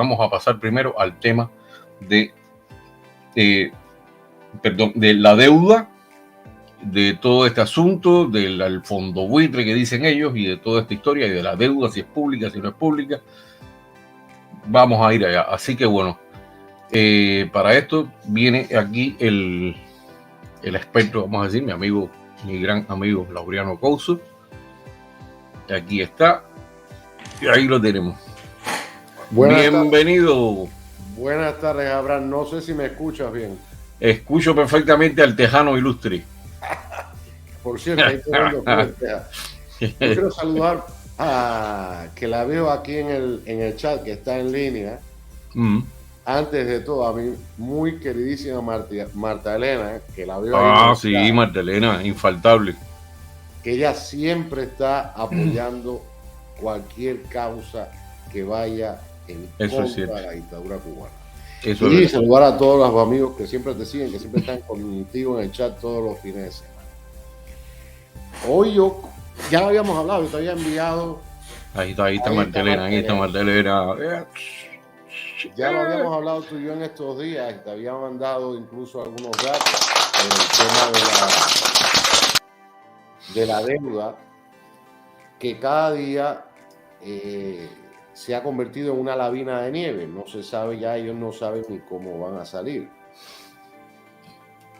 vamos a pasar primero al tema de, de la deuda, de todo este asunto, del fondo buitre que dicen ellos y de toda esta historia y de la deuda, si es pública, si no es pública. Vamos a ir allá. Así que bueno, para esto viene aquí el experto, vamos a decir, mi gran amigo Laureano Couso. Aquí está. Y ahí lo tenemos. Bienvenido. Buenas tardes, Abraham. No sé si me escuchas bien. Escucho perfectamente al tejano ilustre. Por cierto, ahí te vendo Yo quiero saludar a que la veo aquí en el chat que está en línea. Antes de todo, a mi muy queridísima Marta Elena, que la veo ahí. Sí, chat, Marta Elena, infaltable. Que ella siempre está apoyando cualquier causa que vaya en contra de la dictadura cubana. Y saludar a todos los amigos que siempre te siguen, que siempre están contigo en el chat todos los fines de semana. Hoy ya lo habíamos hablado, yo te había enviado. Ahí está Marta Elena. Ya lo habíamos hablado tú y yo en estos días, y te había mandado incluso algunos datos en el tema de la deuda, que cada día se ha convertido en una lavina de nieve. No se sabe ya, ellos no saben ni cómo van a salir.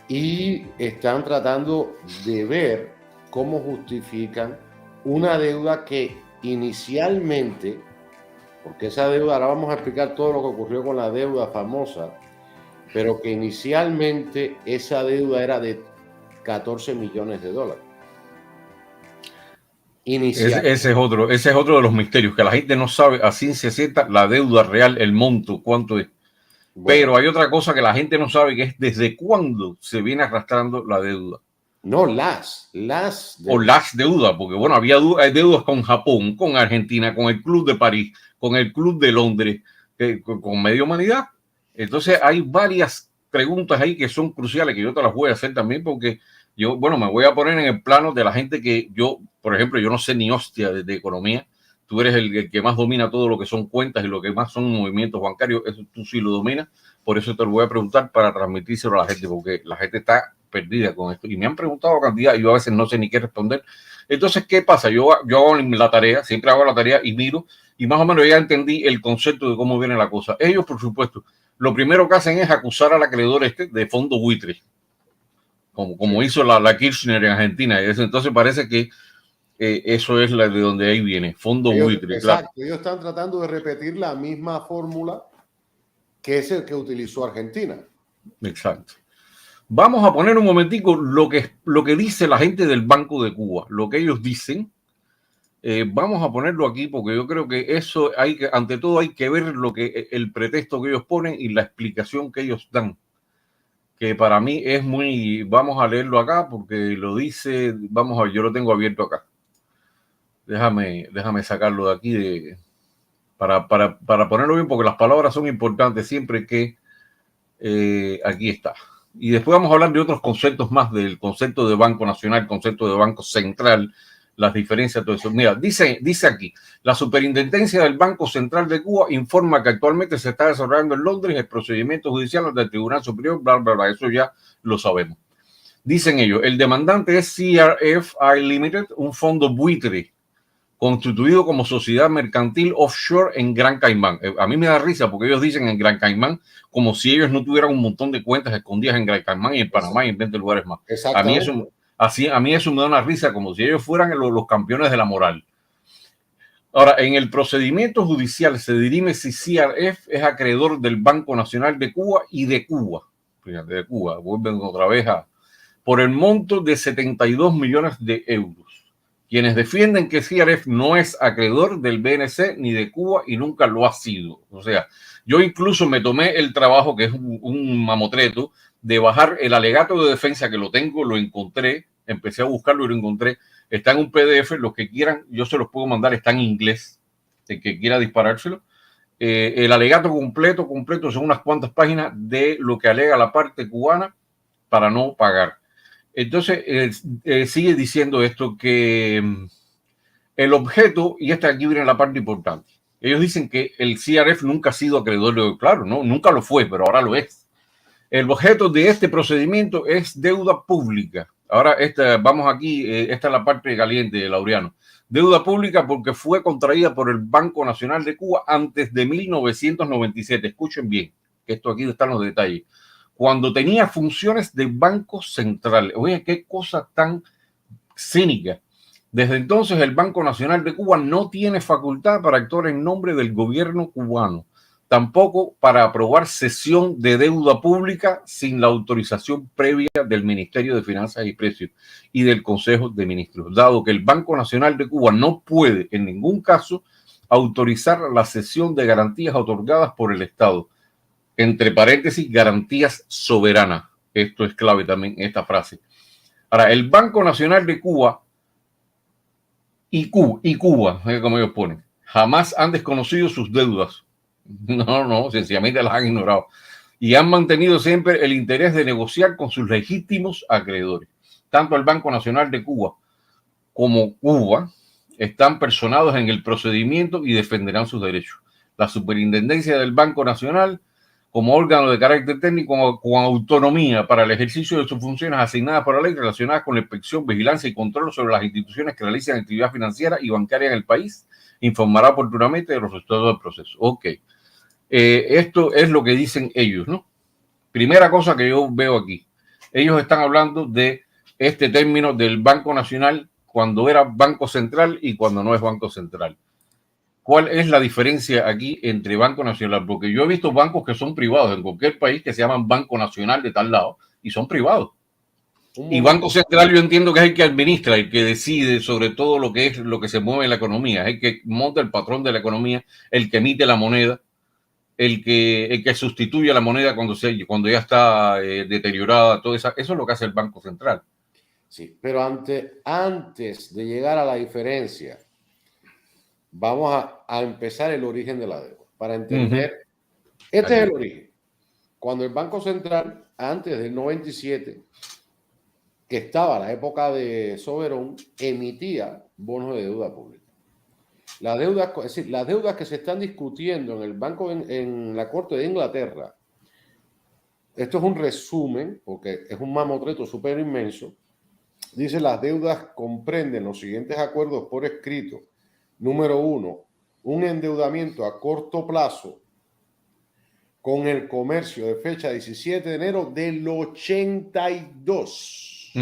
Y están tratando de ver cómo justifican una deuda que inicialmente, porque esa deuda, ahora vamos a explicar todo lo que ocurrió con la deuda famosa, pero que inicialmente esa deuda era de 14 millones de dólares. Ese es otro de los misterios, que la gente no sabe a ciencia cierta la deuda real, el monto, cuánto es. Bueno, pero hay otra cosa que la gente no sabe, que es desde cuándo se viene arrastrando la deuda. No, las deudas. O las deudas, porque bueno, había deudas con Japón, con Argentina, con el Club de París, con el Club de Londres, con Media Humanidad. Entonces hay varias preguntas ahí que son cruciales, que yo te las voy a hacer también, porque yo, bueno, me voy a poner en el plano de la gente que yo, por ejemplo, yo no sé ni hostia de economía. Tú eres el que más domina todo lo que son cuentas y lo que más son movimientos bancarios. Eso tú sí lo dominas. Por eso te lo voy a preguntar para transmitírselo a la gente, porque la gente está perdida con esto. Y me han preguntado cantidad y yo a veces no sé ni qué responder. Entonces, ¿qué pasa? Yo hago la tarea, siempre hago la tarea y miro, y más o menos ya entendí el concepto de cómo viene la cosa. Ellos, por supuesto, lo primero que hacen es acusar al acreedor de fondo buitre, como sí, hizo la Kirchner en Argentina. Entonces parece que eso es de donde ahí viene, fondo buitre. Exacto, claro. Ellos están tratando de repetir la misma fórmula que es el que utilizó Argentina. Exacto. Vamos a poner un momentico lo que dice la gente del Banco de Cuba, lo que ellos dicen. Vamos a ponerlo aquí porque yo creo que eso ante todo hay que ver el pretexto que ellos ponen y la explicación que ellos dan, que para mí es vamos a leerlo acá porque lo dice, vamos a ver, yo lo tengo abierto acá. Déjame sacarlo de aquí para ponerlo bien, porque las palabras son importantes siempre que aquí está. Y después vamos a hablar de otros conceptos más, del concepto de Banco Nacional, concepto de Banco Central, las diferencias, todo eso. Mira, dice aquí, la Superintendencia del Banco Central de Cuba informa que actualmente se está desarrollando en Londres el procedimiento judicial del Tribunal Superior, bla, bla, bla, eso ya lo sabemos. Dicen ellos, el demandante es CRFI Limited, un fondo buitre constituido como sociedad mercantil offshore en Gran Caimán. A mí me da risa porque ellos dicen en Gran Caimán como si ellos no tuvieran un montón de cuentas escondidas en Gran Caimán y en Panamá y en 20 lugares más. A mí eso me da una risa, como si ellos fueran los campeones de la moral. Ahora, en el procedimiento judicial se dirime si CRF es acreedor del Banco Nacional de Cuba y de Cuba. Fíjate, de Cuba, vuelven otra vez por el monto de 72 millones de euros. Quienes defienden que CRF no es acreedor del BNC ni de Cuba y nunca lo ha sido. O sea, yo incluso me tomé el trabajo, que es un mamotreto, de bajar el alegato de defensa, que lo tengo, lo encontré, empecé a buscarlo y lo encontré. Está en un PDF, los que quieran, yo se los puedo mandar, está en inglés, el que quiera disparárselo. El alegato completo son unas cuantas páginas de lo que alega la parte cubana para no pagar. Entonces, sigue diciendo esto, que el objeto, y aquí viene la parte importante, Ellos dicen que el CRF nunca ha sido acreedor, claro, no, nunca lo fue, pero ahora lo es. El objeto de este procedimiento es deuda pública. Ahora, vamos aquí, esta es la parte caliente, Laureano. Deuda pública porque fue contraída por el Banco Nacional de Cuba antes de 1997. Escuchen bien, que esto aquí están los detalles. Cuando tenía funciones de Banco Central. Oye, qué cosa tan cínica. Desde entonces, el Banco Nacional de Cuba no tiene facultad para actuar en nombre del gobierno cubano, tampoco para aprobar cesión de deuda pública sin la autorización previa del Ministerio de Finanzas y Precios y del Consejo de Ministros, dado que el Banco Nacional de Cuba no puede en ningún caso autorizar la cesión de garantías otorgadas por el Estado, entre paréntesis, garantías soberanas. Esto es clave también, esta frase. Ahora, el Banco Nacional de Cuba y Cuba, como ellos ponen, jamás han desconocido sus deudas. No, sencillamente las han ignorado. Y han mantenido siempre el interés de negociar con sus legítimos acreedores. Tanto el Banco Nacional de Cuba como Cuba están personados en el procedimiento y defenderán sus derechos. La superintendencia del Banco Nacional, como órgano de carácter técnico con autonomía para el ejercicio de sus funciones asignadas por la ley relacionadas con la inspección, vigilancia y control sobre las instituciones que realizan actividad financiera y bancaria en el país, informará oportunamente de los resultados del proceso. Ok. Esto es lo que dicen ellos, ¿no? Primera cosa que yo veo aquí. Ellos están hablando de este término del Banco Nacional cuando era Banco Central y cuando no es Banco Central. ¿Cuál es la diferencia aquí entre Banco Nacional? Porque yo he visto bancos que son privados en cualquier país que se llaman Banco Nacional de tal lado y son privados. Y Banco Central yo entiendo que es el que administra, el que decide sobre todo lo que es lo que se mueve en la economía, es el que monta el patrón de la economía, el que emite la moneda, el que sustituye la moneda cuando ya está deteriorada, todo eso es lo que hace el Banco Central. Sí, pero antes de llegar a la diferencia, vamos a empezar el origen de la deuda. Para entender, este es el origen. Cuando el Banco Central, antes del 97, que estaba la época de Soberón, emitía bonos de deuda pública. Las deudas que se están discutiendo en el banco, en la Corte de Inglaterra, esto es un resumen, porque es un mamotreto súper inmenso. Dice, las deudas comprenden los siguientes acuerdos por escrito. Número 1, un endeudamiento a corto plazo con el comercio de fecha 17 de enero del 82.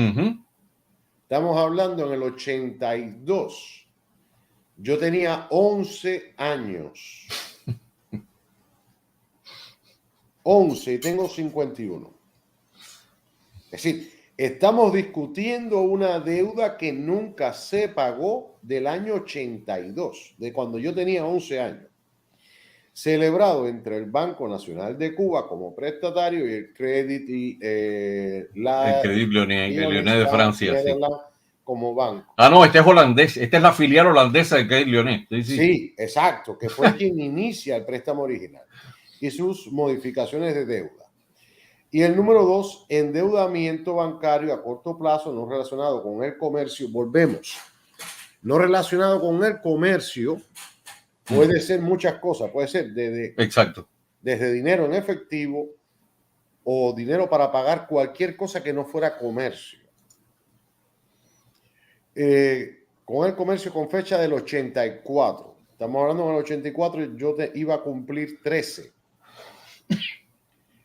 Estamos hablando en el 82. Yo tenía 11 años. 11 y tengo 51. Es decir, estamos discutiendo una deuda que nunca se pagó del año 82, de cuando yo tenía 11 años. Celebrado entre el Banco Nacional de Cuba como prestatario y el Crédit Lyonnais de Francia. Sí. Como banco. No, este es holandés. Esta es la filial holandesa del Crédit Lyonnais. Sí, exacto, que fue quien inicia el préstamo original y sus modificaciones de deuda. Y el número 2, endeudamiento bancario a corto plazo no relacionado con el comercio. Volvemos. No relacionado con el comercio puede ser muchas cosas. Puede ser desde dinero en efectivo o dinero para pagar cualquier cosa que no fuera comercio. Con el comercio con fecha del 84. Estamos hablando del 84 y yo iba a cumplir 13.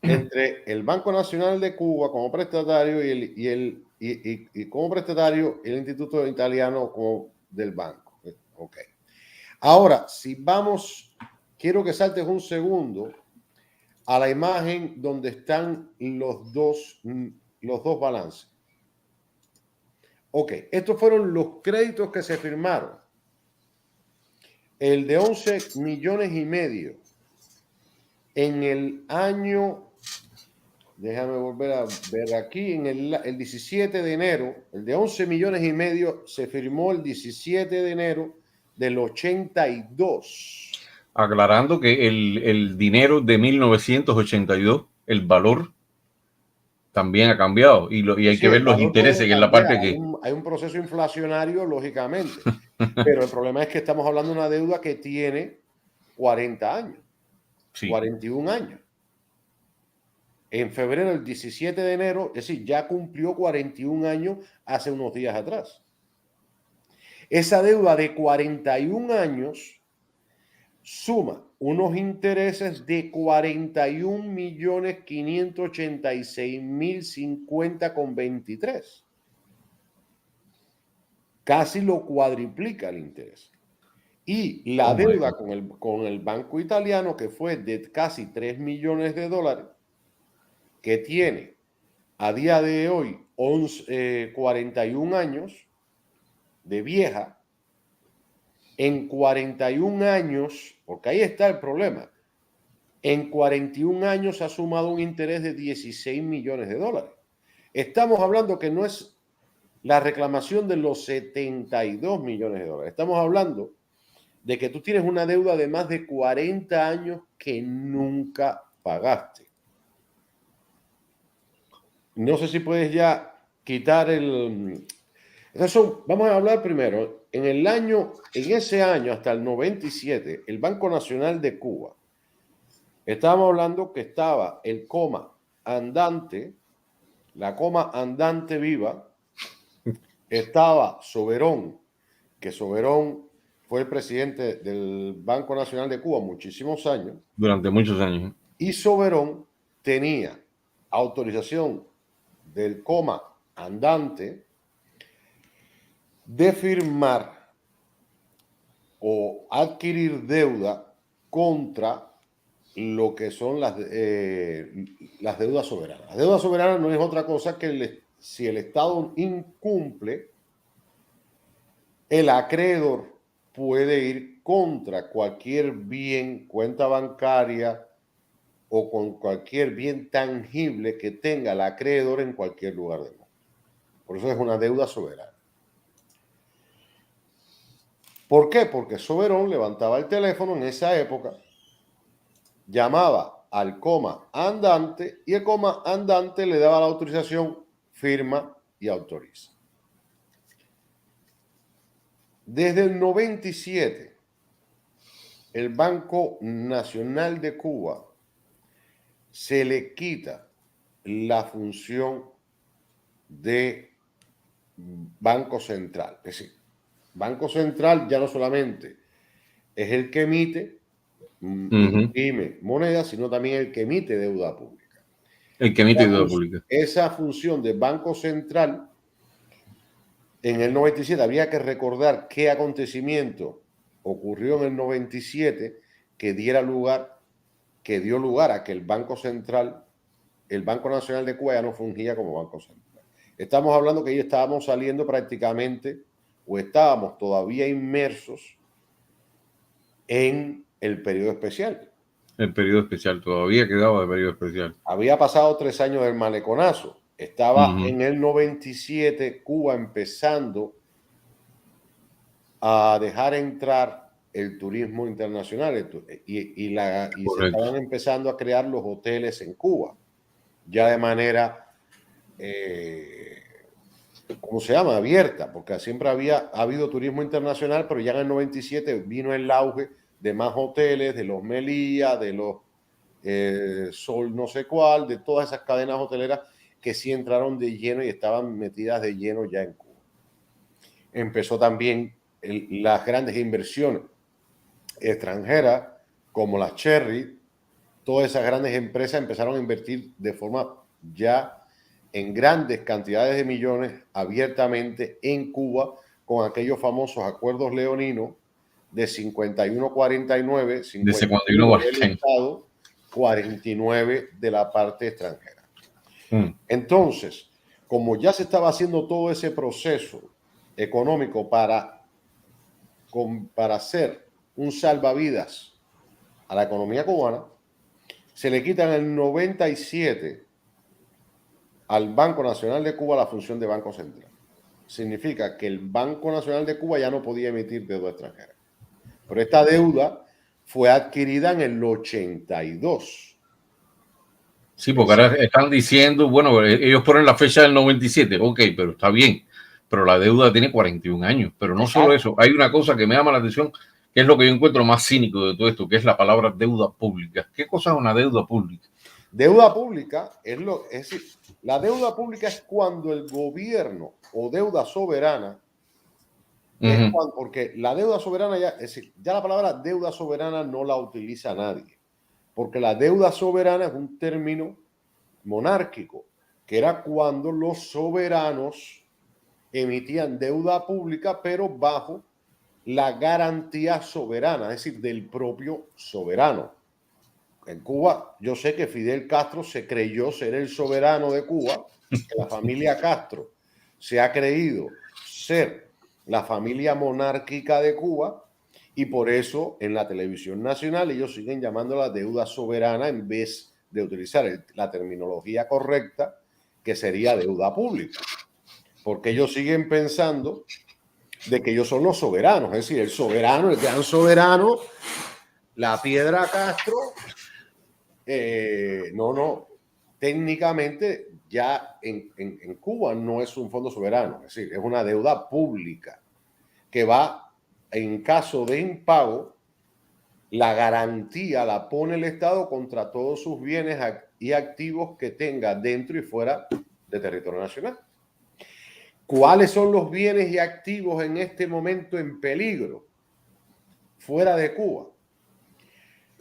Entre el Banco Nacional de Cuba como prestatario y como prestatario el Instituto Italiano como del banco. Ok. Ahora, si vamos, quiero que saltes un segundo a la imagen donde están los dos balances. Ok, estos fueron los créditos que se firmaron. El de 11 millones y medio en el año, déjame volver a ver aquí, en el 17 de enero, el de 11 millones y medio se firmó el 17 de enero del 82. Aclarando que el dinero de 1982, el valor también ha cambiado y hay que ver los intereses, que es la parte que... Hay un proceso inflacionario, lógicamente, pero el problema es que estamos hablando de una deuda que tiene 40 años, sí. 41 años. En febrero, el 17 de enero, es decir, ya cumplió 41 años hace unos días atrás. Esa deuda de 41 años suma unos intereses de 41.586.050,23. Casi lo cuadriplica el interés. Y la deuda con el banco italiano, que fue de casi 3 millones de dólares, que tiene a día de hoy 41 años de vieja, en 41 años, porque ahí está el problema, en 41 años ha sumado un interés de 16 millones de dólares. Estamos hablando que no es la reclamación de los 72 millones de dólares. Estamos hablando de que tú tienes una deuda de más de 40 años que nunca pagaste. No sé si puedes ya quitar el... Entonces, vamos a hablar primero. En ese año, hasta el 97, el Banco Nacional de Cuba, estábamos hablando que estaba el coma andante, la coma andante viva, estaba Soberón, que Soberón fue el presidente del Banco Nacional de Cuba muchísimos años. Durante muchos años. Y Soberón tenía autorización del coma andante de firmar o adquirir deuda contra lo que son las deudas soberanas. La deuda soberana no es otra cosa que si el Estado incumple, el acreedor puede ir contra cualquier bien, cuenta bancaria o con cualquier bien tangible que tenga el acreedor en cualquier lugar del mundo. Por eso es una deuda soberana. ¿Por qué? Porque Soberón levantaba el teléfono en esa época, llamaba al coma andante y el coma andante le daba la autorización, firma y autoriza. Desde el 97, el Banco Nacional de Cuba se le quita la función de Banco Central. Es decir, Banco Central ya no solamente es el que emite moneda, sino también el que emite deuda pública. El que emite deuda pública. Esa función de Banco Central, en el 97 había que recordar qué acontecimiento ocurrió en el 97 que dio lugar a que el Banco Central, el Banco Nacional de Cuba ya no fungía como Banco Central. Estamos hablando que ya estábamos saliendo prácticamente o estábamos todavía inmersos en el periodo especial. El periodo especial, todavía quedaba de periodo especial. Había pasado 3 años del maleconazo. Estaba en el 97 Cuba empezando a dejar entrar el turismo internacional y se estaban empezando a crear los hoteles en Cuba, ya de manera, ¿cómo se llama? Abierta, porque siempre ha habido turismo internacional, pero ya en el 97 vino el auge de más hoteles, de los Melía, de los Sol no sé cuál, de todas esas cadenas hoteleras que sí entraron de lleno y estaban metidas de lleno ya en Cuba. Empezó también las grandes inversiones extranjeras, como las Cherry, todas esas grandes empresas empezaron a invertir de forma ya en grandes cantidades de millones abiertamente en Cuba con aquellos famosos acuerdos leoninos de 51-49, 51 del Estado, 49 de la parte extranjera. Entonces, como ya se estaba haciendo todo ese proceso económico para hacer un salvavidas a la economía cubana, se le quita en el 97 al Banco Nacional de Cuba la función de Banco Central. Significa que el Banco Nacional de Cuba ya no podía emitir deuda extranjera. Pero esta deuda fue adquirida en el 82. Sí, porque ahora están diciendo, bueno, ellos ponen la fecha del 97, ok, pero está bien, pero la deuda tiene 41 años, pero no solo eso, hay una cosa que me llama la atención, ¿Qué es lo que yo encuentro más cínico de todo esto? Que es la palabra deuda pública. ¿Qué cosa es una deuda pública? Deuda pública es decir, la deuda pública es cuando el gobierno o deuda soberana, porque la deuda soberana ya, es decir, ya la palabra deuda soberana no la utiliza nadie, porque la deuda soberana es un término monárquico, que era cuando los soberanos emitían deuda pública, pero bajo la garantía soberana, es decir, del propio soberano. En Cuba, yo sé que Fidel Castro se creyó ser el soberano de Cuba, que la familia Castro se ha creído ser la familia monárquica de Cuba, y por eso en la televisión nacional ellos siguen llamándola deuda soberana en vez de utilizar la terminología correcta, que sería deuda pública. Porque ellos siguen pensando de que ellos son los soberanos, es decir, el soberano, el gran soberano, la piedra Castro. No, técnicamente ya en Cuba no es un fondo soberano, es decir, es una deuda pública que va, en caso de impago, la garantía la pone el Estado contra todos sus bienes y activos que tenga dentro y fuera de territorio nacional. ¿Cuáles son los bienes y activos en este momento en peligro fuera de Cuba?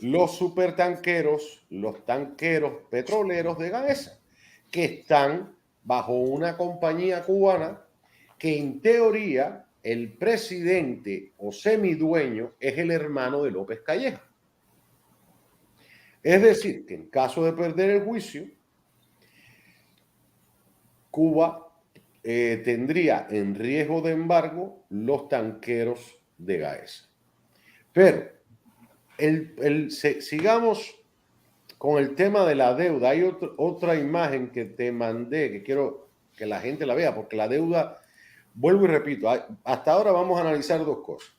Los supertanqueros, los tanqueros petroleros de Gaesa, que están bajo una compañía cubana que en teoría el presidente o semidueño es el hermano de López Calleja. Es decir, que en caso de perder el juicio, Cuba tendría en riesgo de embargo los tanqueros de Gaesa. Pero sigamos con el tema de la deuda. Hay otra imagen que te mandé que quiero que la gente la vea, porque la deuda, vuelvo y repito, hasta ahora vamos a analizar dos cosas.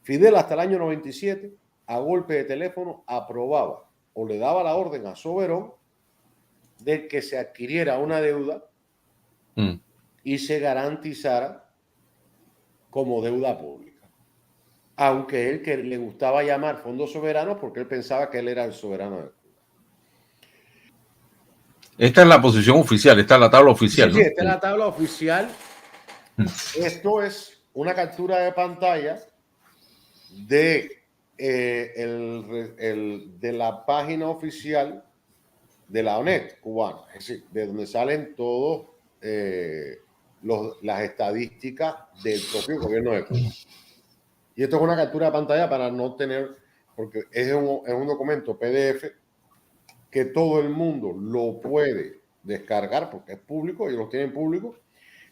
Fidel hasta el año 97, a golpe de teléfono, aprobaba o le daba la orden a Soberón de que se adquiriera una deuda y se garantizara como deuda pública. Aunque él que le gustaba llamar fondos soberanos porque él pensaba que él era el soberano de Cuba. Esta es la posición oficial, esta es la tabla oficial. Sí, esta es la tabla oficial. Esto es una captura de pantalla de, de la página oficial de la ONET cubana, es decir, de donde salen todas las estadísticas del propio gobierno de Cuba. Y esto es una captura de pantalla para no tener, porque es un documento PDF que todo el mundo lo puede descargar porque es público, ellos lo tienen público.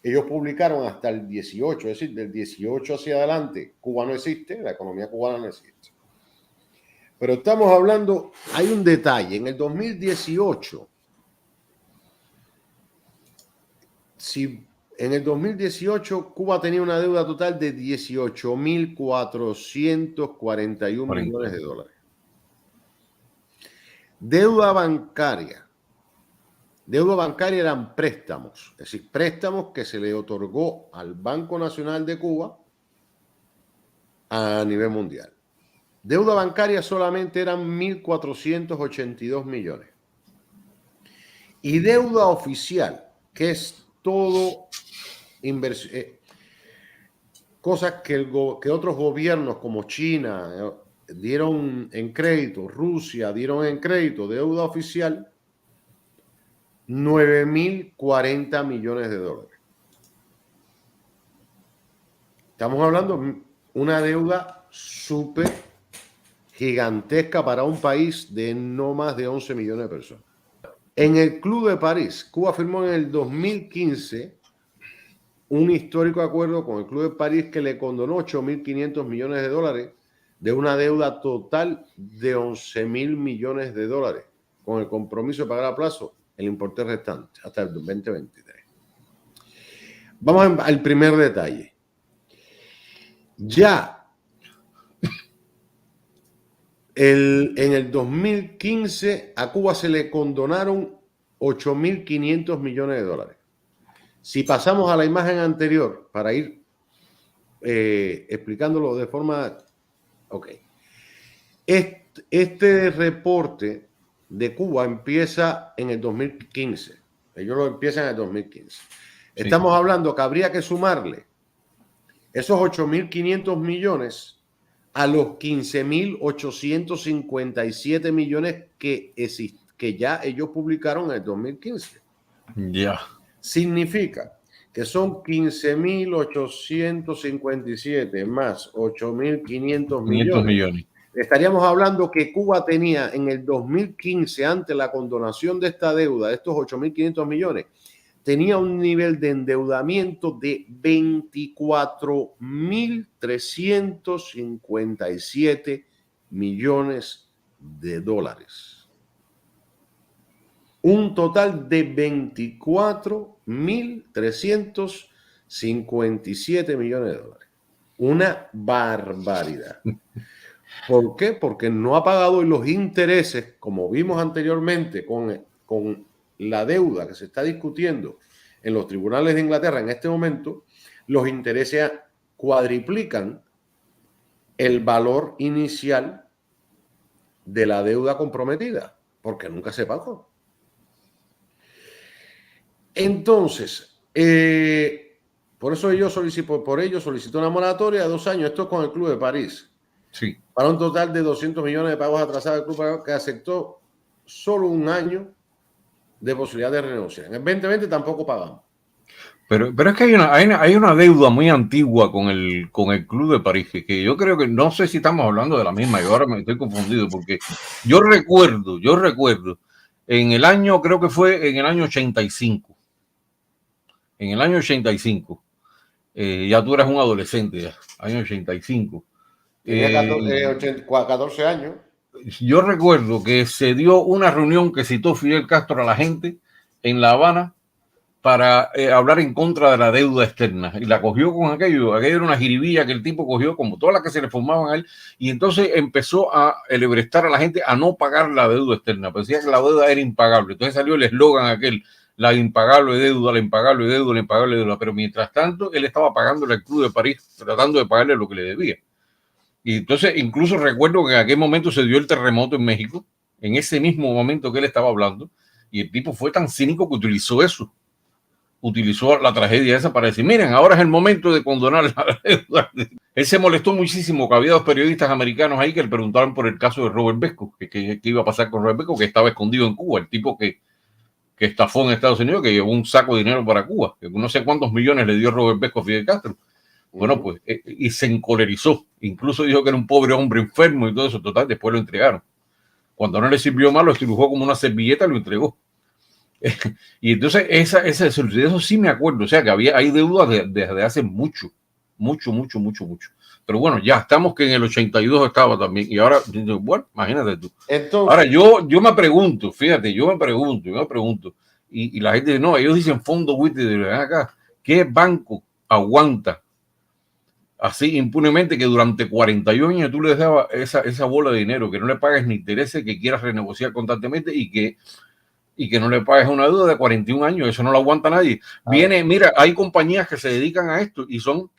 Ellos publicaron hasta el 18, es decir, del 18 hacia adelante, Cuba no existe, la economía cubana no existe. Pero estamos hablando, hay un detalle, en el 2018, en el 2018, Cuba tenía una deuda total de 18.441 millones de dólares. Deuda bancaria. Deuda bancaria eran préstamos, es decir, préstamos que se le otorgó al Banco Nacional de Cuba a nivel mundial. Deuda bancaria solamente eran 1.482 millones. Y deuda oficial, que es todo inversión, cosas que otros gobiernos como China dieron en crédito, Rusia dieron en crédito, deuda oficial, 9.040 millones de dólares. Estamos hablando de una deuda súper gigantesca para un país de no más de 11 millones de personas. En el Club de París, Cuba firmó en el 2015 un histórico acuerdo con el Club de París que le condonó 8.500 millones de dólares de una deuda total de 11.000 millones de dólares, con el compromiso de pagar a plazo el importe restante hasta el 2023. Vamos al primer detalle. Ya en el 2015 a Cuba se le condonaron 8.500 millones de dólares. Si pasamos a la imagen anterior para ir explicándolo de forma Ok. Este reporte de Cuba empieza en el 2015. Ellos lo empiezan en el 2015. Estamos hablando que habría que sumarle esos 8.500 millones a los 15.857 millones que ya ellos publicaron en el 2015. Ya. Significa que son 15.857 más 8.500 millones. Estaríamos hablando que Cuba tenía en el 2015, ante la condonación de esta deuda, de estos 8.500 millones, tenía un nivel de endeudamiento de 24.357 millones de dólares. Un total de 24.357 millones de dólares. Una barbaridad. ¿Por qué? Porque no ha pagado los intereses, como vimos anteriormente con la deuda que se está discutiendo en los tribunales de Inglaterra en este momento. Los intereses cuadriplican el valor inicial de la deuda comprometida, porque nunca se pagó. Entonces, por eso ellos solicitó una moratoria de 2 años. Esto es con el Club de París. Sí. Para un total de 200 millones de pagos atrasados del club, que aceptó solo 1 año de posibilidad de renegociar. En el 2020 tampoco pagamos. Pero es que hay una deuda muy antigua con el Club de París, que yo creo que, no sé si estamos hablando de la misma, yo ahora me estoy confundido, porque yo recuerdo, en el año, creo que fue en el año 85, ya tú eras un adolescente, ya, año 85. Tenía 14 años. Yo recuerdo que se dio una reunión que citó Fidel Castro a la gente en La Habana para hablar en contra de la deuda externa, y la cogió con aquello era una jiribilla que el tipo cogió, como todas las que se le formaban a él, y entonces empezó a elebrestar a la gente a no pagar la deuda externa, pues decía que la deuda era impagable. Entonces salió el eslogan aquel: la impagable deuda, la impagable deuda, la impagable deuda. Pero mientras tanto él estaba pagándole al Club de París, tratando de pagarle lo que le debía. Y entonces incluso recuerdo que en aquel momento se dio el terremoto en México, en ese mismo momento que él estaba hablando, y el tipo fue tan cínico que utilizó la tragedia esa para decir: miren, ahora es el momento de condonar la deuda. Él se molestó muchísimo que había 2 periodistas americanos ahí que le preguntaban por el caso de Robert Vesco, que iba a pasar con Robert Vesco, que estaba escondido en Cuba, el tipo que estafó en Estados Unidos, que llevó un saco de dinero para Cuba, que no sé cuántos millones le dio Robert Vesco a Fidel Castro. Bueno, pues, y se encolerizó, incluso dijo que era un pobre hombre enfermo y todo eso. Total, después lo entregaron. Cuando no le sirvió más, lo estrujó como una servilleta y lo entregó. Y entonces eso sí me acuerdo, o sea que hay deudas desde hace mucho. Pero bueno, ya estamos, que en el 82 estaba también, y ahora, bueno, imagínate tú. Entonces, ahora yo me pregunto, fíjate, y la gente dice: no, ellos dicen fondo buitre, de acá, ¿qué banco aguanta así impunemente que durante 41 años tú le dabas esa bola de dinero, que no le pagues ni intereses, que quieras renegociar constantemente y que no le pagues una deuda de 41 años? Eso no lo aguanta nadie. Mira, hay compañías que se dedican a esto y son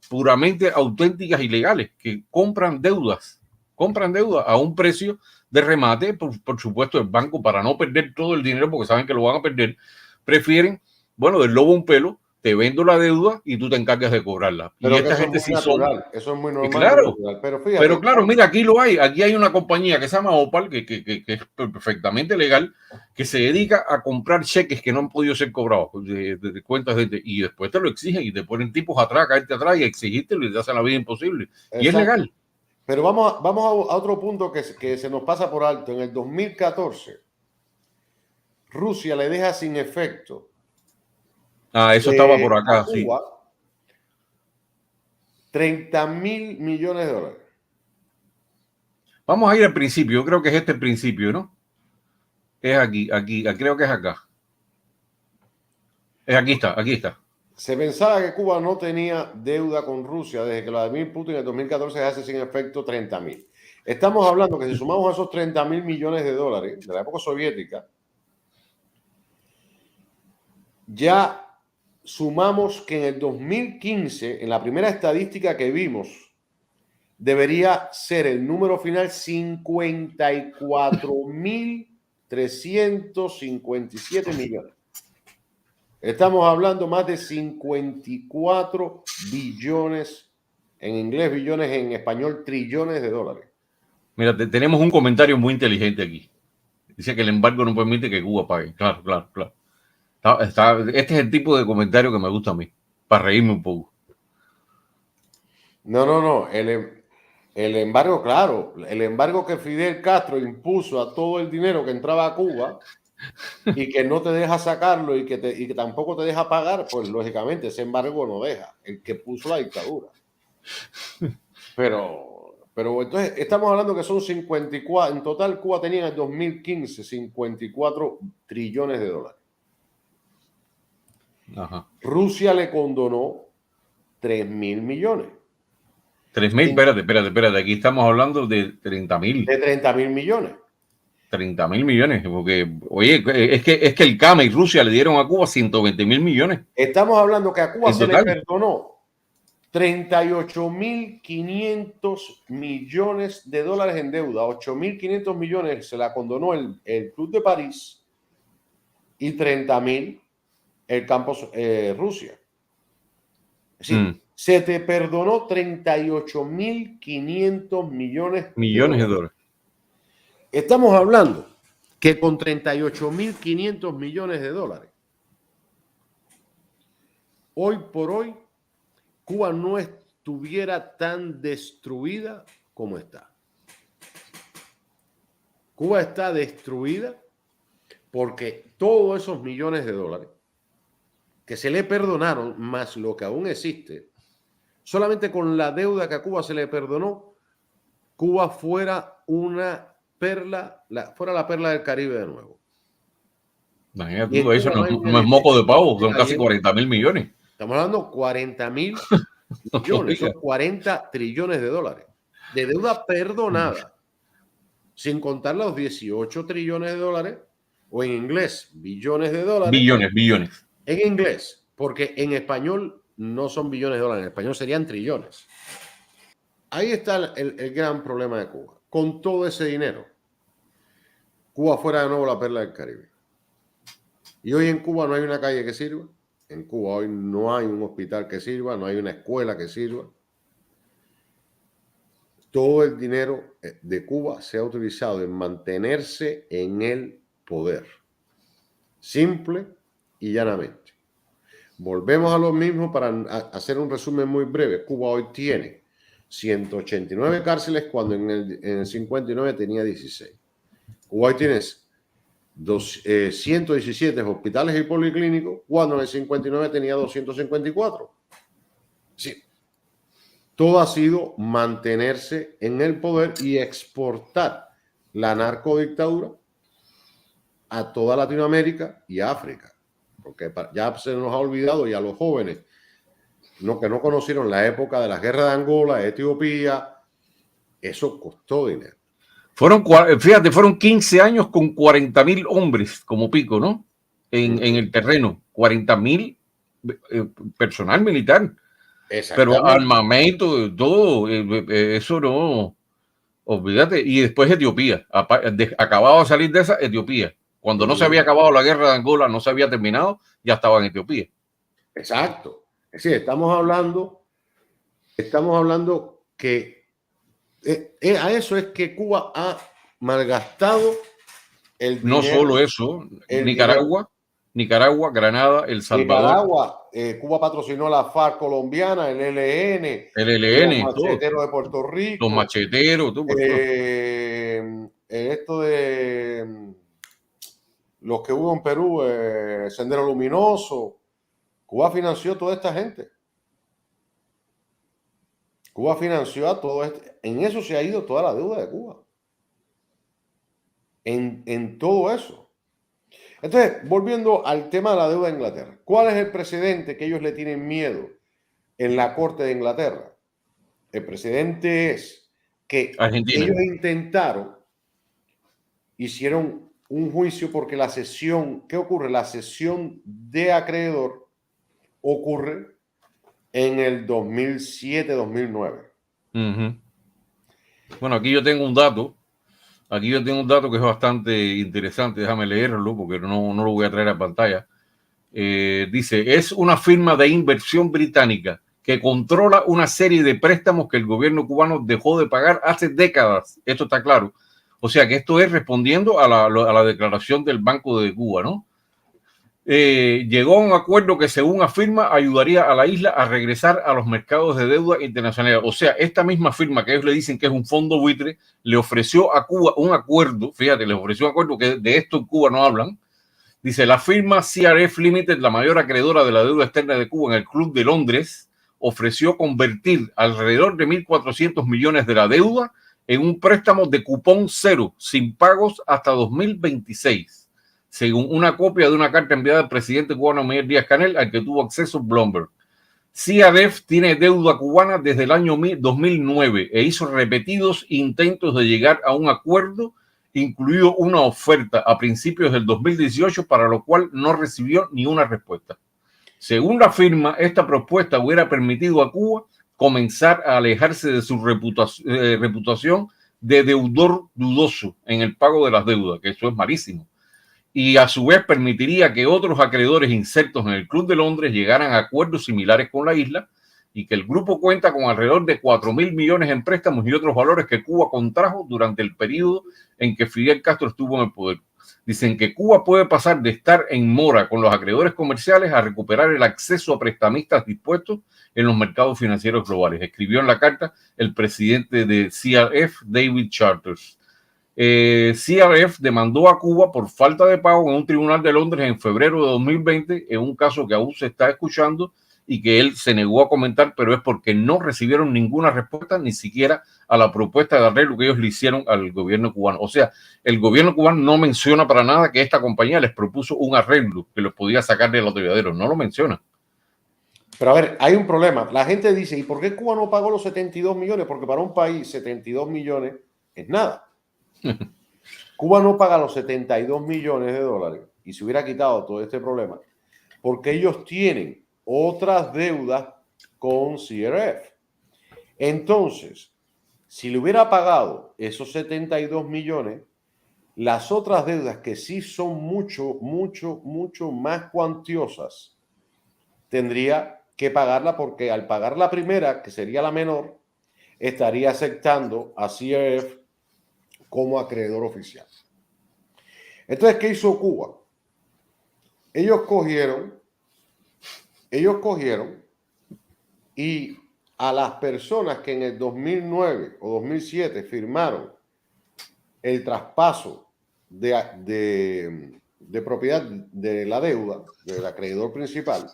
puramente auténticas y legales, que compran deudas a un precio de remate. Por supuesto, el banco, para no perder todo el dinero, porque saben que lo van a perder, prefieren, bueno, del lobo un pelo, te vendo la deuda y tú te encargas de cobrarla. Pero y esta gente sí natural, eso es muy normal. Claro, pero claro, mira, aquí hay una compañía que se llama Opal, que es perfectamente legal, que se dedica a comprar cheques que no han podido ser cobrados de cuentas y después te lo exigen y te ponen tipos atrás, caerte atrás y exigírtelo y te hacen la vida imposible. Exacto. Y es legal. Pero vamos a otro punto que se nos pasa por alto. En el 2014, Rusia le deja sin efecto. Eso estaba por acá, sí. 30.000 millones de dólares. Vamos a ir al principio. Yo creo que es el principio, ¿no? Es aquí, creo que es acá. Aquí está. Se pensaba que Cuba no tenía deuda con Rusia desde que Vladimir Putin en el 2014 hace sin efecto 30.000. Estamos hablando que si sumamos esos 30.000 millones de dólares de la época soviética, ya sumamos que en el 2015, en la primera estadística que vimos debería ser el número final 54.357 millones. Estamos hablando más de 54 billones, en inglés billones, en español trillones de dólares. Mira, tenemos un comentario muy inteligente aquí. Dice que el embargo no permite que Cuba pague. Claro, claro, claro. Este es el tipo de comentario que me gusta a mí, para reírme un poco. No. El embargo, claro, el embargo que Fidel Castro impuso a todo el dinero que entraba a Cuba y que no te deja sacarlo y que tampoco te deja pagar, pues lógicamente ese embargo no deja, el que puso la dictadura. Pero entonces estamos hablando que son 54, en total Cuba tenía en el 2015 54 trillones de dólares. Ajá. Rusia le condonó 3.000 millones. 3.000, espérate. Aquí estamos hablando de 30.000. De 30.000 millones. 30.000 millones. Porque, oye, es que el CAMA y Rusia le dieron a Cuba 120.000 millones. Estamos hablando que a Cuba se le perdonó 38.500 millones de dólares en deuda. 8.500 millones se la condonó el Club de París y 30.000 el campo Rusia. Es decir, se te perdonó 38.500 millones de dólares. Estamos hablando que con 38.500 millones de dólares, hoy por hoy, Cuba no estuviera tan destruida como está. Cuba está destruida porque todos esos millones de dólares que se le perdonaron, más lo que aún existe, solamente con la deuda que a Cuba se le perdonó, Cuba fuera una perla, fuera la perla del Caribe de nuevo. Imagínate tú, eso no es moco de pavo, son casi 40.000 millones. Estamos hablando de 40.000 millones, son 40 trillones de dólares de deuda perdonada, sin contar los 18 trillones de dólares, o en inglés, billones de dólares. Billones. En inglés, porque en español no son billones de dólares, en español serían trillones. Ahí está el gran problema de Cuba. Con todo ese dinero, Cuba fuera de nuevo la perla del Caribe. Y hoy en Cuba no hay una calle que sirva. En Cuba hoy no hay un hospital que sirva, no hay una escuela que sirva. Todo el dinero de Cuba se ha utilizado en mantenerse en el poder. Simple y llanamente. Volvemos a lo mismo para hacer un resumen muy breve. Cuba hoy tiene 189 cárceles cuando en el 59 tenía 16. Cuba hoy tiene 117 hospitales y policlínicos cuando en el 59 tenía 254. Sí. Todo ha sido mantenerse en el poder y exportar la narcodictadura a toda Latinoamérica y África. Porque ya se nos ha olvidado, y a los jóvenes que no conocieron la época de las guerras de Angola, Etiopía, eso costó dinero. Fueron 15 años con 40.000 hombres como pico, ¿no? En el terreno, 40.000 personal militar. Pero armamento, todo, eso no, olvídate. Y después Etiopía, acababa de salir de esa Etiopía. Cuando no se había acabado la guerra de Angola, no se había terminado, ya estaba en Etiopía. Exacto. Es decir, estamos hablando que a eso es que Cuba ha malgastado el dinero. No solo eso, Nicaragua, Granada, El Salvador. Cuba patrocinó la FARC colombiana, el ELN, los macheteros de Puerto Rico. Los macheteros, esto de los que hubo en Perú, Sendero Luminoso. Cuba financió toda esta gente. Cuba financió a todo esto. En eso se ha ido toda la deuda de Cuba. En todo eso. Entonces, volviendo al tema de la deuda de Inglaterra. ¿Cuál es el precedente que ellos le tienen miedo en la Corte de Inglaterra? El precedente es que Argentina. Ellos hicieron un juicio porque la cesión, ¿qué ocurre? La cesión de acreedor ocurre en el 2007-2009. Bueno, aquí yo tengo un dato. Aquí yo tengo un dato que es bastante interesante. Déjame leerlo porque no lo voy a traer a pantalla. Dice, es una firma de inversión británica que controla una serie de préstamos que el gobierno cubano dejó de pagar hace décadas. Esto está claro. O sea que esto es respondiendo a la declaración del Banco de Cuba, ¿no? Llegó a un acuerdo que, según afirma, ayudaría a la isla a regresar a los mercados de deuda internacional. O sea, esta misma firma que ellos le dicen que es un fondo buitre, le ofreció a Cuba un acuerdo, fíjate, le ofreció un acuerdo que de esto en Cuba no hablan. Dice, la firma CRF Limited, la mayor acreedora de la deuda externa de Cuba en el Club de Londres, ofreció convertir alrededor de 1.400 millones de la deuda en un préstamo de cupón cero, sin pagos hasta 2026. Según una copia de una carta enviada al presidente cubano Miguel Díaz-Canel, al que tuvo acceso Bloomberg. CRF tiene deuda cubana desde el año 2009 e hizo repetidos intentos de llegar a un acuerdo, incluido una oferta a principios del 2018, para lo cual no recibió ni una respuesta. Según la firma, esta propuesta hubiera permitido a Cuba comenzar a alejarse de su reputación de deudor dudoso en el pago de las deudas, que eso es malísimo. Y a su vez permitiría que otros acreedores insertos en el Club de Londres llegaran a acuerdos similares con la isla, y que el grupo cuenta con alrededor de 4.000 millones en préstamos y otros valores que Cuba contrajo durante el periodo en que Fidel Castro estuvo en el poder. Dicen que Cuba puede pasar de estar en mora con los acreedores comerciales a recuperar el acceso a prestamistas dispuestos en los mercados financieros globales, escribió en la carta el presidente de CRF, David Charters. CRF demandó a Cuba por falta de pago en un tribunal de Londres en febrero de 2020, en un caso que aún se está escuchando y que él se negó a comentar, pero es porque no recibieron ninguna respuesta, ni siquiera a la propuesta de arreglo que ellos le hicieron al gobierno cubano. O sea, el gobierno cubano no menciona para nada que esta compañía les propuso un arreglo que los podía sacar del atolladero, no lo menciona. Pero a ver, hay un problema. La gente dice, ¿y por qué Cuba no pagó los 72 millones? Porque para un país 72 millones es nada. Cuba no paga los 72 millones de dólares y se hubiera quitado todo este problema porque ellos tienen otras deudas con CRF. Entonces, si le hubiera pagado esos 72 millones, las otras deudas que sí son mucho más cuantiosas, tendría que pagarla, porque al pagar la primera, que sería la menor, estaría aceptando a CRF como acreedor oficial. Entonces, ¿qué hizo Cuba? Ellos cogieron y a las personas que en el 2009 o 2007 firmaron el traspaso de propiedad de la deuda del acreedor principal,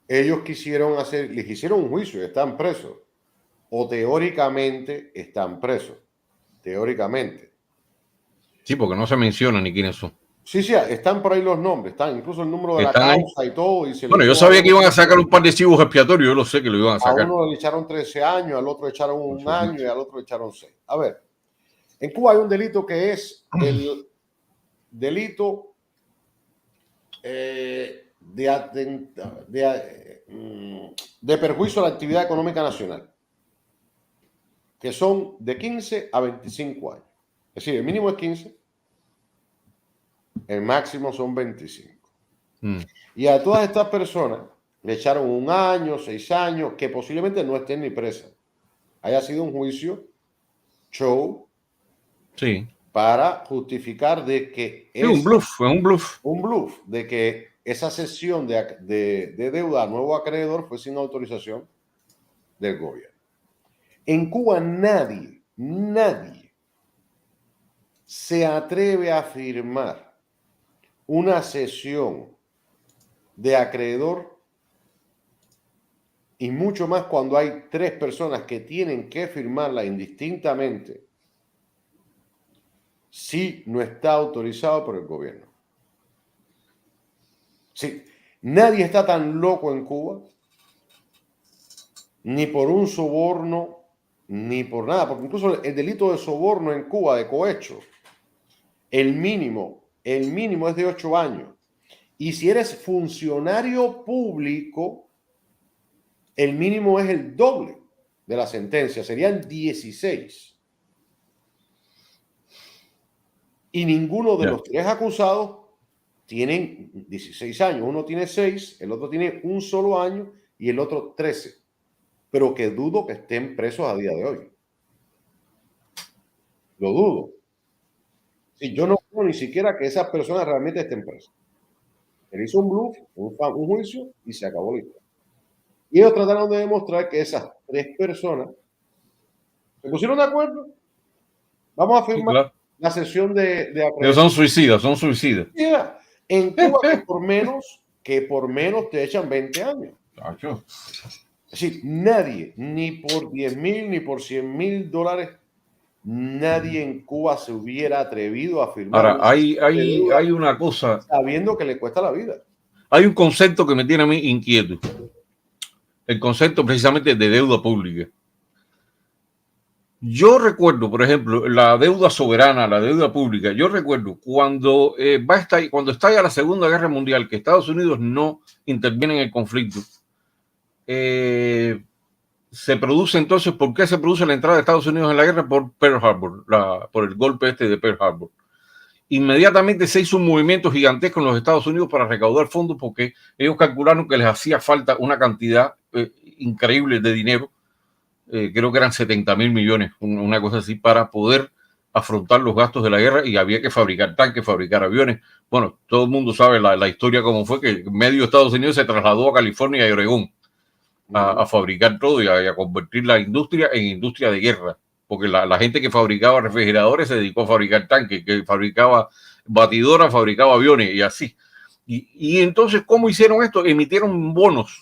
ellos les hicieron un juicio y están presos. O teóricamente están presos. Teóricamente. Sí, porque no se menciona ni quiénes son. Sí, están por ahí los nombres, están incluso el número de la causa y todo. Y bueno, yo sabía que iban a sacar un par de chivos expiatorios, yo lo sé que lo iban a sacar. A uno le echaron 13 años, al otro le echaron un año y al otro le echaron 6. A ver, en Cuba hay un delito que es el delito de perjuicio a la actividad económica nacional, que son de 15 a 25 años. Es decir, el mínimo es 15, el máximo son 25. Y a todas estas personas le echaron un año, 6 años, que posiblemente no estén ni presas. Haya sido un juicio show, sí, para justificar de que es un bluff. Un bluff, de que esa cesión de deuda al nuevo acreedor fue sin autorización del gobierno. En Cuba nadie se atreve a firmar una cesión de acreedor, y mucho más cuando hay 3 personas que tienen que firmarla indistintamente, si no está autorizado por el gobierno. Sí, nadie está tan loco en Cuba, ni por un soborno, ni por nada, porque incluso el delito de soborno en Cuba, de cohecho, el mínimo es de 8 años. Y si eres funcionario público, el mínimo es el doble de la sentencia, serían 16. Y ninguno de los 3 acusados tienen 16 años. Uno tiene 6, el otro tiene un solo año y el otro 13. Pero que dudo que estén presos a día de hoy. Lo dudo. Si yo no creo ni siquiera que esas personas realmente estén presas. Él hizo un bluff, un juicio y se acabó la historia. Y ellos trataron de demostrar que esas 3 personas se pusieron de acuerdo. Vamos a firmar la sesión de Ellos son suicidas, son suicidas. En Cuba que por menos te echan 20 años. Es decir, nadie, ni por 10,000 ni por 100,000 dólares, nadie en Cuba se hubiera atrevido a firmar. Ahora, hay una cosa. Sabiendo que le cuesta la vida. Hay un concepto que me tiene a mí inquieto. El concepto precisamente de deuda pública. Yo recuerdo, por ejemplo, la deuda soberana, la deuda pública. Yo recuerdo cuando cuando estalla la Segunda Guerra Mundial, que Estados Unidos no interviene en el conflicto. Se produce entonces, ¿por qué se produce la entrada de Estados Unidos en la guerra? Por Pearl Harbor, por el golpe de Pearl Harbor. Inmediatamente se hizo un movimiento gigantesco en los Estados Unidos para recaudar fondos porque ellos calcularon que les hacía falta una cantidad increíble de dinero, creo que eran 70,000 millones, una cosa así, para poder afrontar los gastos de la guerra, y había que fabricar tanques, fabricar aviones. Bueno, todo el mundo sabe la historia cómo fue, que medio Estados Unidos se trasladó a California y Oregón a fabricar todo y a convertir la industria en industria de guerra, porque la gente que fabricaba refrigeradores se dedicó a fabricar tanques, que fabricaba batidoras, fabricaba aviones y así. Y entonces, ¿cómo hicieron esto? Emitieron bonos